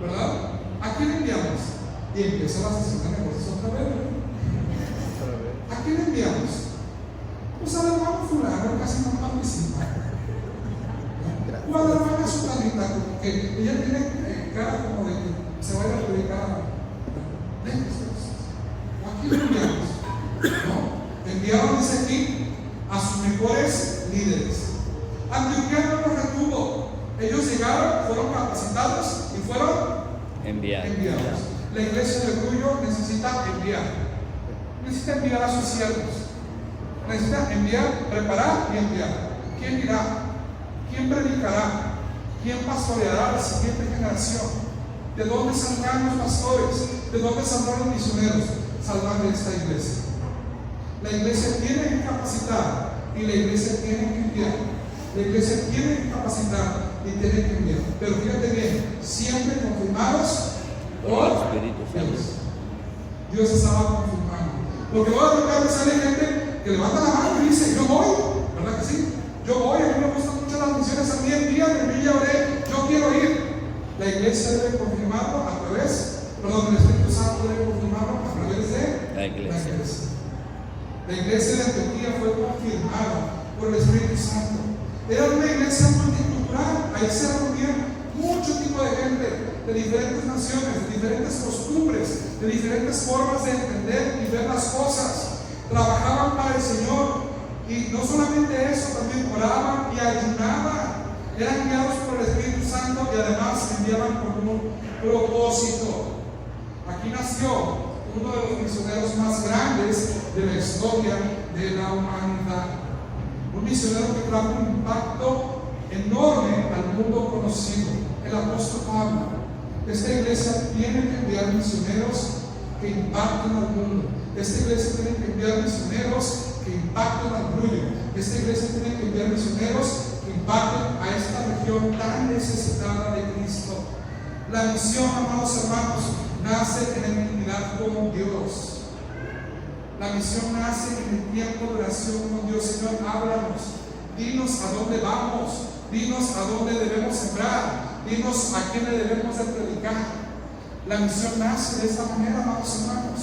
¿Verdad? ¿A quién enviamos? Y empieza la sesión de negocios otra vez. ¿A quién enviamos? Pues al hermano fulano, casi no participa. O a la hermana sutanita, como que ella tiene cara como de que se vaya a predicar. ¿A quién enviamos? No, enviaron, dice aquí, a sus mejores líderes. Antioquía no los retuvo. Ellos llegaron, fueron capacitados y fueron enviados. La iglesia de Orgullo necesita enviar a sus siervos. Necesita enviar, preparar y enviar. ¿Quién irá? ¿Quién predicará? ¿Quién pastoreará a la siguiente generación? ¿De dónde saldrán los pastores? ¿De dónde saldrán los misioneros? Saldrán de esta iglesia. La iglesia tiene que capacitar y la iglesia tiene que enviar. La iglesia tiene que capacitar y tiene que enviar. Pero fíjate bien, siempre confirmados por Dios. Dios estaba confirmando. Porque luego de repente sale gente que levanta la mano y dice: yo voy, ¿verdad que sí? Yo voy, a mí me gustan mucho las misiones, a mí el día de mí ya oré, yo quiero ir. La iglesia debe confirmarlo a través, el Espíritu Santo debe confirmarlo a través de la iglesia. La iglesia de Antioquía fue confirmada por el Espíritu Santo. Era una iglesia multicultural, ahí se reunían mucho tipo de gente, de diferentes naciones, de diferentes costumbres, de diferentes formas de entender y ver las cosas. Trabajaban para el Señor. Y no solamente eso, también oraban y ayunaban. Eran guiados por el Espíritu Santo y además enviaban con un propósito. Aquí nació uno de los misioneros más grandes de la historia de la humanidad. Un misionero que trajo un impacto enorme al mundo conocido, el apóstol Pablo. Esta iglesia tiene que enviar misioneros que impacten al mundo. Esta iglesia tiene que enviar misioneros que impacten al Brullo. Esta iglesia tiene que enviar misioneros que impacten a esta región tan necesitada de Cristo. La misión, amados hermanos, nace en la intimidad con Dios. La misión nace en el tiempo de oración con Dios. Señor, háblanos, dinos a dónde vamos, dinos a dónde debemos sembrar, dinos a quién le debemos de predicar. La misión nace de esta manera, amados hermanos.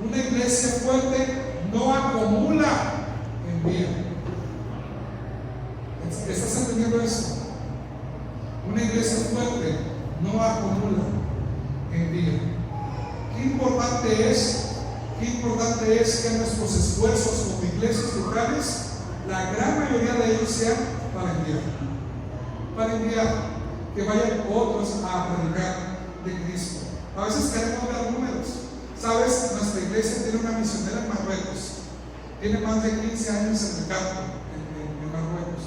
Una iglesia fuerte no acumula, envía. ¿Estás entendiendo eso? Una iglesia fuerte no acumula, envía. Qué importante es que nuestros esfuerzos como iglesias locales, la gran mayoría de ellos sean para enviar, que vayan otros a predicar de Cristo. A veces queremos ver números. Sabes, nuestra iglesia tiene una misionera en Marruecos. Tiene más de 15 años en el campo, en Marruecos.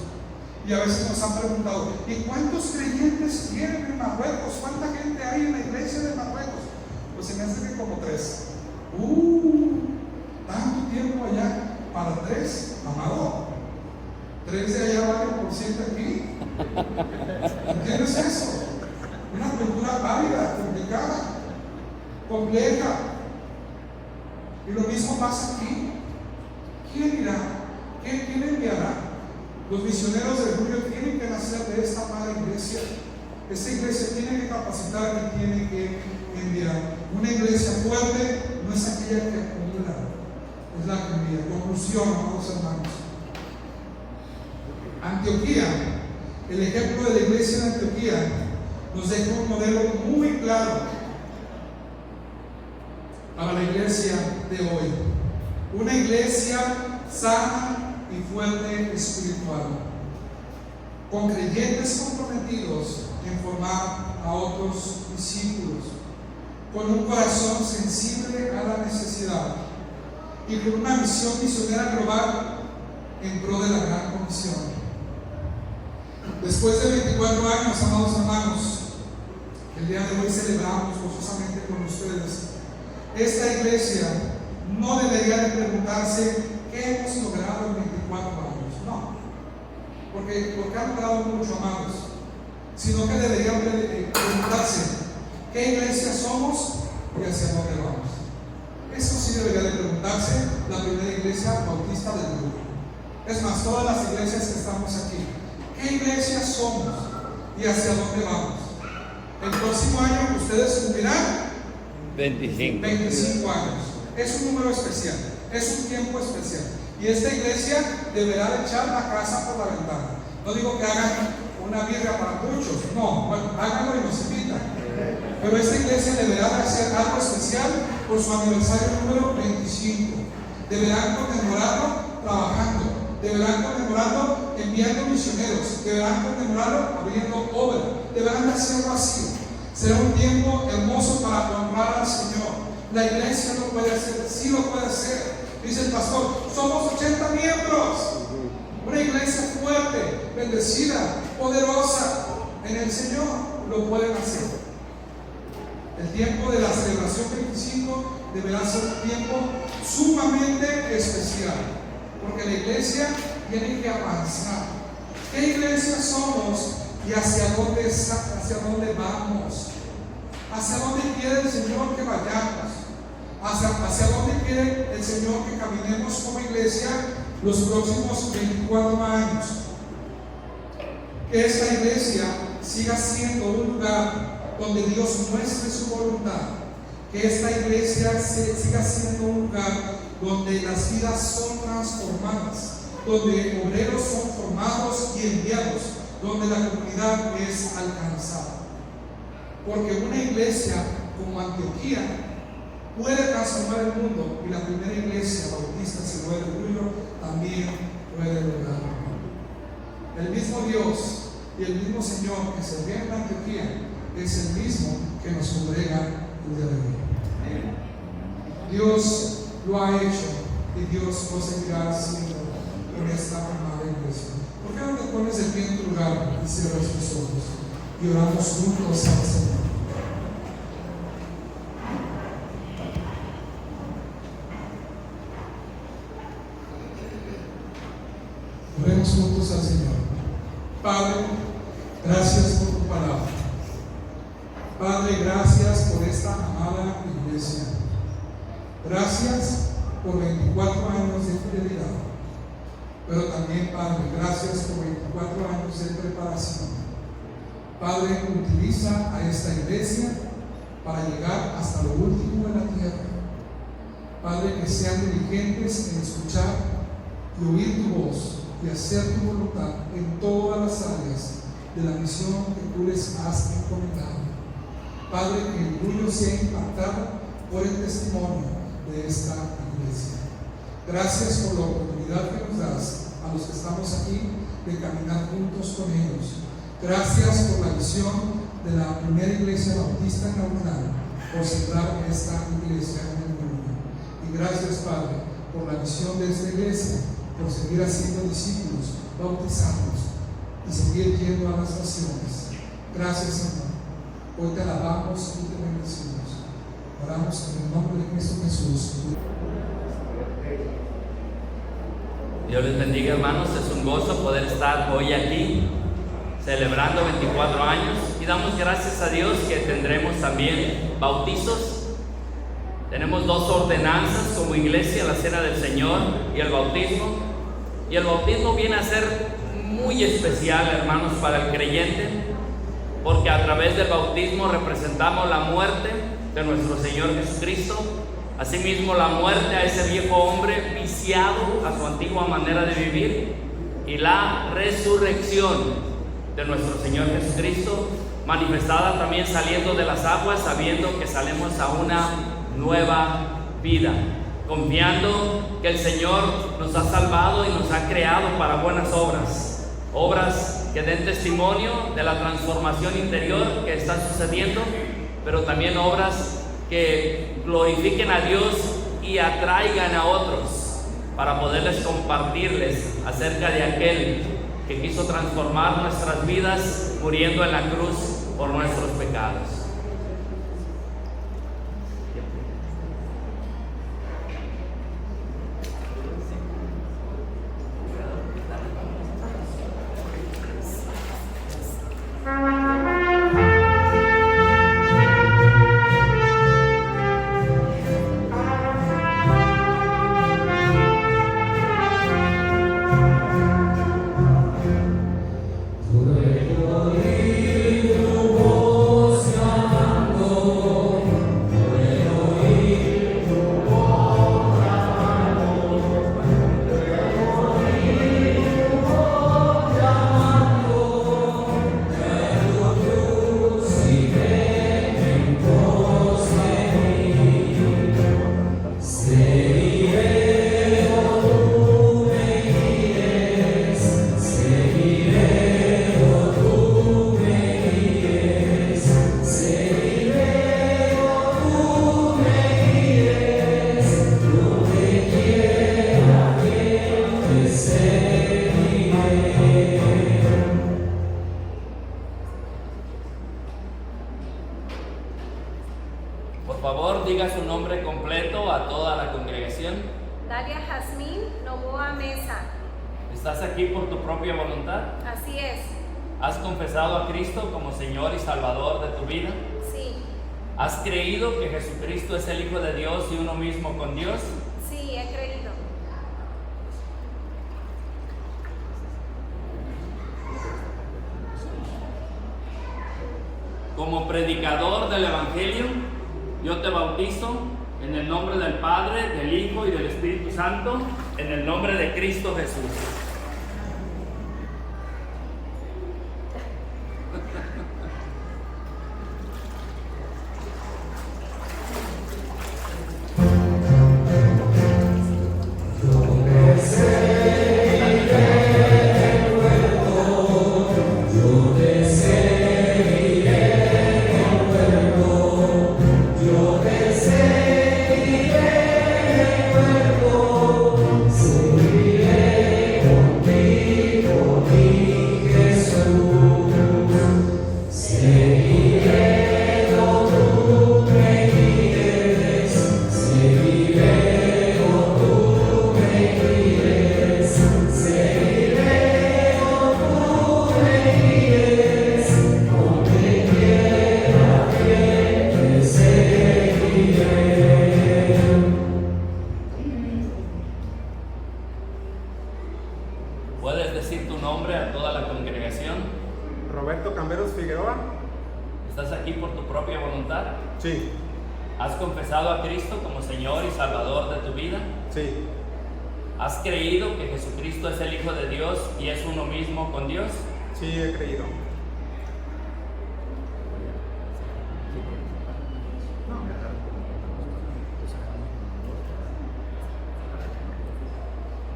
Y a veces nos han preguntado: ¿y cuántos creyentes tienen en Marruecos? ¿Cuánta gente hay en la iglesia de Marruecos? Pues se me hace que como 3. Tanto tiempo allá para 3, amado. 3 de allá valen por 7 aquí. ¿Entiendes eso? Una cultura válida, complicada, compleja. Y lo mismo pasa aquí. ¿Quién irá? ¿Quién enviará? Los misioneros del Brullo tienen que nacer de esta amada iglesia. Esta iglesia tiene que capacitar y tiene que enviar. Una iglesia fuerte no es aquella que acumula, es la que envía. Conclusión, amados hermanos. Antioquía, el ejemplo de la iglesia de Antioquía, nos deja un modelo muy claro para la iglesia de hoy. Una iglesia sana y fuerte espiritual, con creyentes comprometidos en formar a otros discípulos, con un corazón sensible a la necesidad y con una misión misionera global en pro de la gran comisión. Después de 24 años, amados hermanos, el día de hoy celebramos gozosamente con ustedes. Esta iglesia no debería de preguntarse qué hemos logrado en 24 años, no, porque ha logrado mucho, amados, sino que debería preguntarse qué iglesia somos y hacia dónde vamos. Eso sí debería de preguntarse la primera iglesia bautista del mundo. Es más, todas las iglesias que estamos aquí, ¿qué iglesia somos y hacia dónde vamos? El próximo año ustedes cumplirán 25 años. Es un número especial, es un tiempo especial. Y esta iglesia deberá de echar la casa por la ventana. No digo que hagan una birria para muchos, no, bueno, háganlo y nos invitan. Pero esta iglesia deberá de hacer algo especial por su aniversario número 25. Deberán conmemorarlo trabajando, deberán conmemorarlo enviando misioneros, deberán conmemorarlo abriendo obra, deberán hacerlo así. Será un tiempo hermoso para honrar al Señor. La iglesia lo puede hacer, sí lo puede hacer. Dice el pastor, somos 80 miembros. Una iglesia fuerte, bendecida, poderosa en el Señor. Lo pueden hacer. El tiempo de la celebración 25 deberá ser un tiempo sumamente especial, porque la iglesia tiene que avanzar. ¿Qué iglesia somos y hacia dónde vamos? ¿Hacia dónde quiere el Señor que vayamos? ¿Hacia dónde quiere el Señor que caminemos como iglesia los próximos 24 años? Que esta iglesia siga siendo un lugar donde Dios muestre su voluntad. Que esta iglesia siga siendo un lugar donde las vidas son transformadas, donde obreros son formados y enviados, donde la comunidad es alcanzada. Porque una iglesia como Antioquía puede transformar el mundo, y la primera iglesia bautista, si no es orgullo, también puede lograrlo. El mismo Dios y el mismo Señor que se ve en Antioquía es el mismo que nos congrega el día de hoy. Dios lo ha hecho y Dios lo seguirá haciendo con esta amada iglesia. ¿Por qué no te pones de pie en tu lugar y cierras tus ojos y oramos juntos al Señor? Oremos juntos al Señor. Padre, gracias por tu palabra. Padre, gracias por esta amada iglesia. Gracias por 24 años de fidelidad. Pero también, Padre, gracias por 24 años de preparación. Padre, utiliza a esta iglesia para llegar hasta lo último de la tierra. Padre, que sean diligentes en escuchar y oír tu voz y hacer tu voluntad en todas las áreas de la misión que tú les has encomendado. Padre, que el tuyo sea impactado por el testimonio de esta iglesia. Gracias por la oportunidad que nos das a los que estamos aquí de caminar juntos con ellos. Gracias por la visión de la primera iglesia bautista inaugural, por centrar esta iglesia en el mundo. Y gracias, Padre, por la visión de esta iglesia, por seguir haciendo discípulos, bautizados y seguir yendo a las naciones. Gracias, Señor. Hoy te alabamos y te bendecimos. Oramos en el nombre de Cristo Jesús. Dios les bendiga, hermanos. Es un gozo poder estar hoy aquí celebrando 24 años, y damos gracias a Dios que tendremos también bautizos. Tenemos dos ordenanzas como iglesia, la cena del Señor y el bautismo. Y el bautismo viene a ser muy especial, hermanos, para el creyente, porque a través del bautismo representamos la muerte de nuestro Señor Jesucristo, asimismo la muerte a ese viejo hombre viciado a su antigua manera de vivir, y la resurrección de nuestro Señor Jesucristo, manifestada también saliendo de las aguas, sabiendo que salimos a una nueva vida, confiando que el Señor nos ha salvado y nos ha creado para buenas obras, obras que den testimonio de la transformación interior que está sucediendo, pero también obras que glorifiquen a Dios y atraigan a otros para poderles compartirles acerca de aquel que quiso transformar nuestras vidas muriendo en la cruz por nuestros pecados. Gloria por tu propia voluntad? Así es. ¿Has confesado a Cristo como Señor y Salvador de tu vida? Sí. ¿Has creído que Jesucristo es el Hijo de Dios y uno mismo con Dios? Sí, he creído. Como predicador del Evangelio, yo te bautizo en el nombre del Padre, del Hijo y del Espíritu Santo, en el nombre de Cristo Jesús. ¿Puedes decir tu nombre a toda la congregación? Roberto Camberos Figueroa. ¿Estás aquí por tu propia voluntad? Sí, ¿Has confesado a Cristo como Señor y Salvador de tu vida? sí, ¿Has creído que Jesucristo es el Hijo de Dios y es uno mismo con Dios? sí he creído.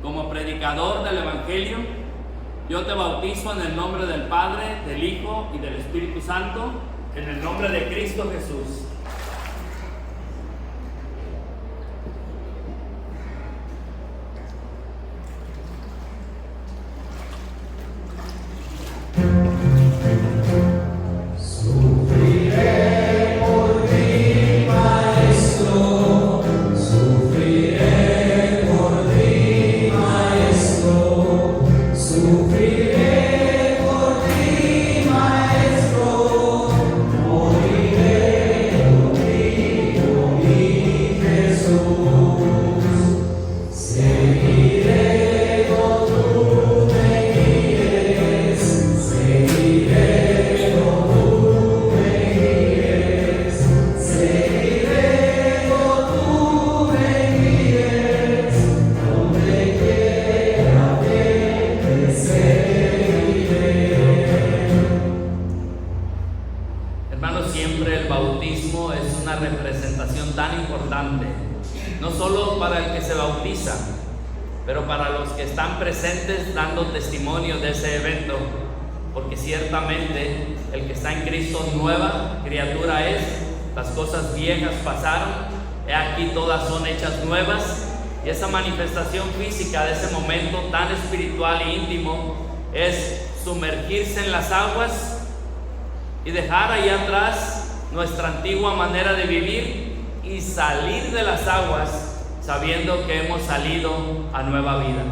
Como predicador del Evangelio, yo te bautizo en el nombre del Padre, del Hijo y del Espíritu Santo, en el nombre de Cristo Jesús. Representación tan importante, no solo para el que se bautiza, pero para los que están presentes dando testimonio de ese evento, porque ciertamente el que está en Cristo nueva criatura es, las cosas viejas pasaron, he aquí todas son hechas nuevas, y esa manifestación física de ese momento tan espiritual e íntimo es sumergirse en las aguas y dejar ahí atrás nuestra antigua manera de vivir y salir de las aguas sabiendo que hemos salido a nueva vida.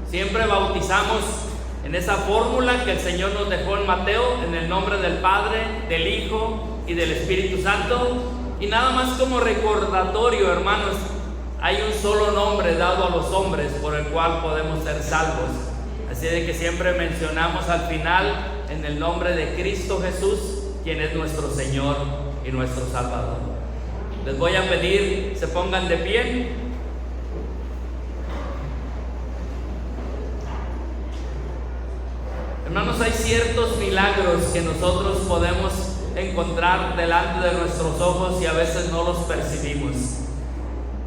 Siempre bautizamos en esa fórmula que el Señor nos dejó en Mateo, en el nombre del Padre, del Hijo y del Espíritu Santo. Y nada más como recordatorio, hermanos, hay un solo nombre dado a los hombres por el cual podemos ser salvos. Así de que siempre mencionamos al final en el nombre de Cristo Jesús, quien es nuestro Señor y nuestro Salvador. Les voy a pedir se pongan de pie. Hermanos, hay ciertos milagros que nosotros podemos encontrar delante de nuestros ojos y a veces no los percibimos.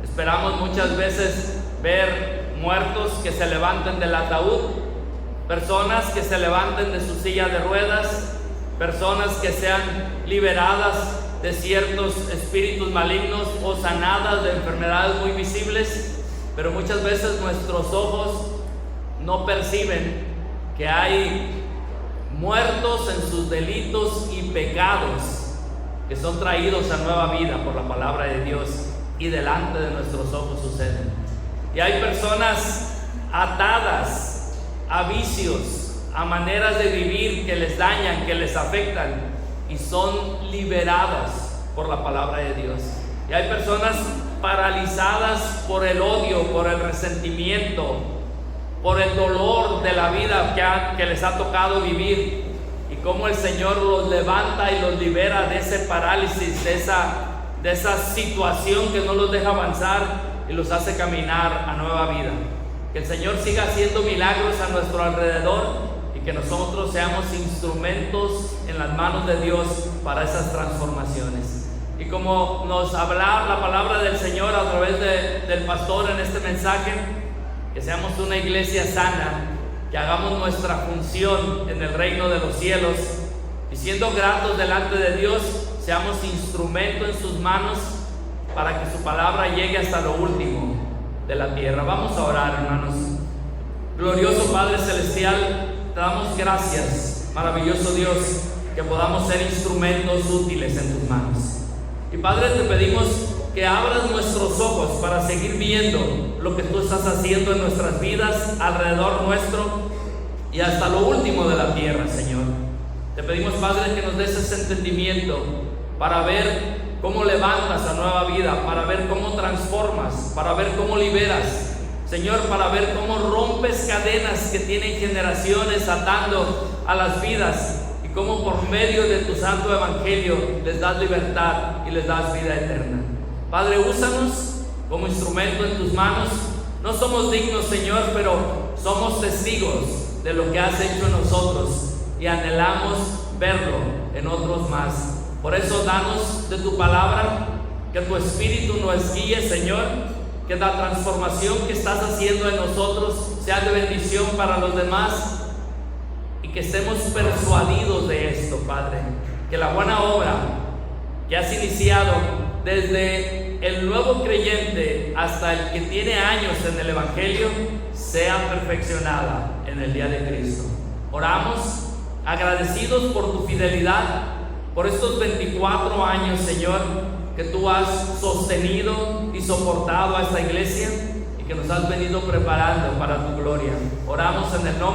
Esperamos muchas veces ver muertos que se levanten del ataúd, personas que se levanten de su silla de ruedas, personas que sean liberadas de ciertos espíritus malignos o sanadas de enfermedades muy visibles, pero muchas veces nuestros ojos no perciben que hay muertos en sus delitos y pecados que son traídos a nueva vida por la palabra de Dios y delante de nuestros ojos suceden. Y hay personas atadas a vicios, a maneras de vivir que les dañan, que les afectan, y son liberadas por la palabra de Dios. Y hay personas paralizadas por el odio, por el resentimiento, por el dolor de la vida que les ha tocado vivir, y cómo el Señor los levanta y los libera de ese parálisis, de esa situación que no los deja avanzar y los hace caminar a nueva vida. Que el Señor siga haciendo milagros a nuestro alrededor y que nosotros seamos instrumentos en las manos de Dios para esas transformaciones. Y como nos habla la palabra del Señor a través del pastor en este mensaje, que seamos una iglesia sana, que hagamos nuestra función en el reino de los cielos, y siendo gratos delante de Dios, seamos instrumento en sus manos para que su palabra llegue hasta lo último de la tierra. Vamos a orar, hermanos. Glorioso Padre Celestial, te damos gracias, maravilloso Dios, que podamos ser instrumentos útiles en tus manos. Y Padre, te pedimos que abras nuestros ojos para seguir viendo lo que tú estás haciendo en nuestras vidas, alrededor nuestro y hasta lo último de la tierra, Señor. Te pedimos, Padre, que nos des ese entendimiento para ver cómo levantas a nueva vida, para ver cómo transformas, para ver cómo liberas, Señor, para ver cómo rompes cadenas que tienen generaciones atando a las vidas, y cómo por medio de tu santo evangelio les das libertad y les das vida eterna. Padre, úsanos como instrumento en tus manos. No somos dignos, Señor, pero somos testigos de lo que has hecho en nosotros y anhelamos verlo en otros más. Por eso danos de tu palabra, que tu Espíritu nos guíe, Señor, que la transformación que estás haciendo en nosotros sea de bendición para los demás, y que estemos persuadidos de esto, Padre, que la buena obra que has iniciado desde el nuevo creyente hasta el que tiene años en el Evangelio sea perfeccionada en el día de Cristo. Oramos agradecidos por tu fidelidad, por estos 24 años, Señor, que tú has sostenido y soportado a esta iglesia y que nos has venido preparando para tu gloria. Oramos en el nombre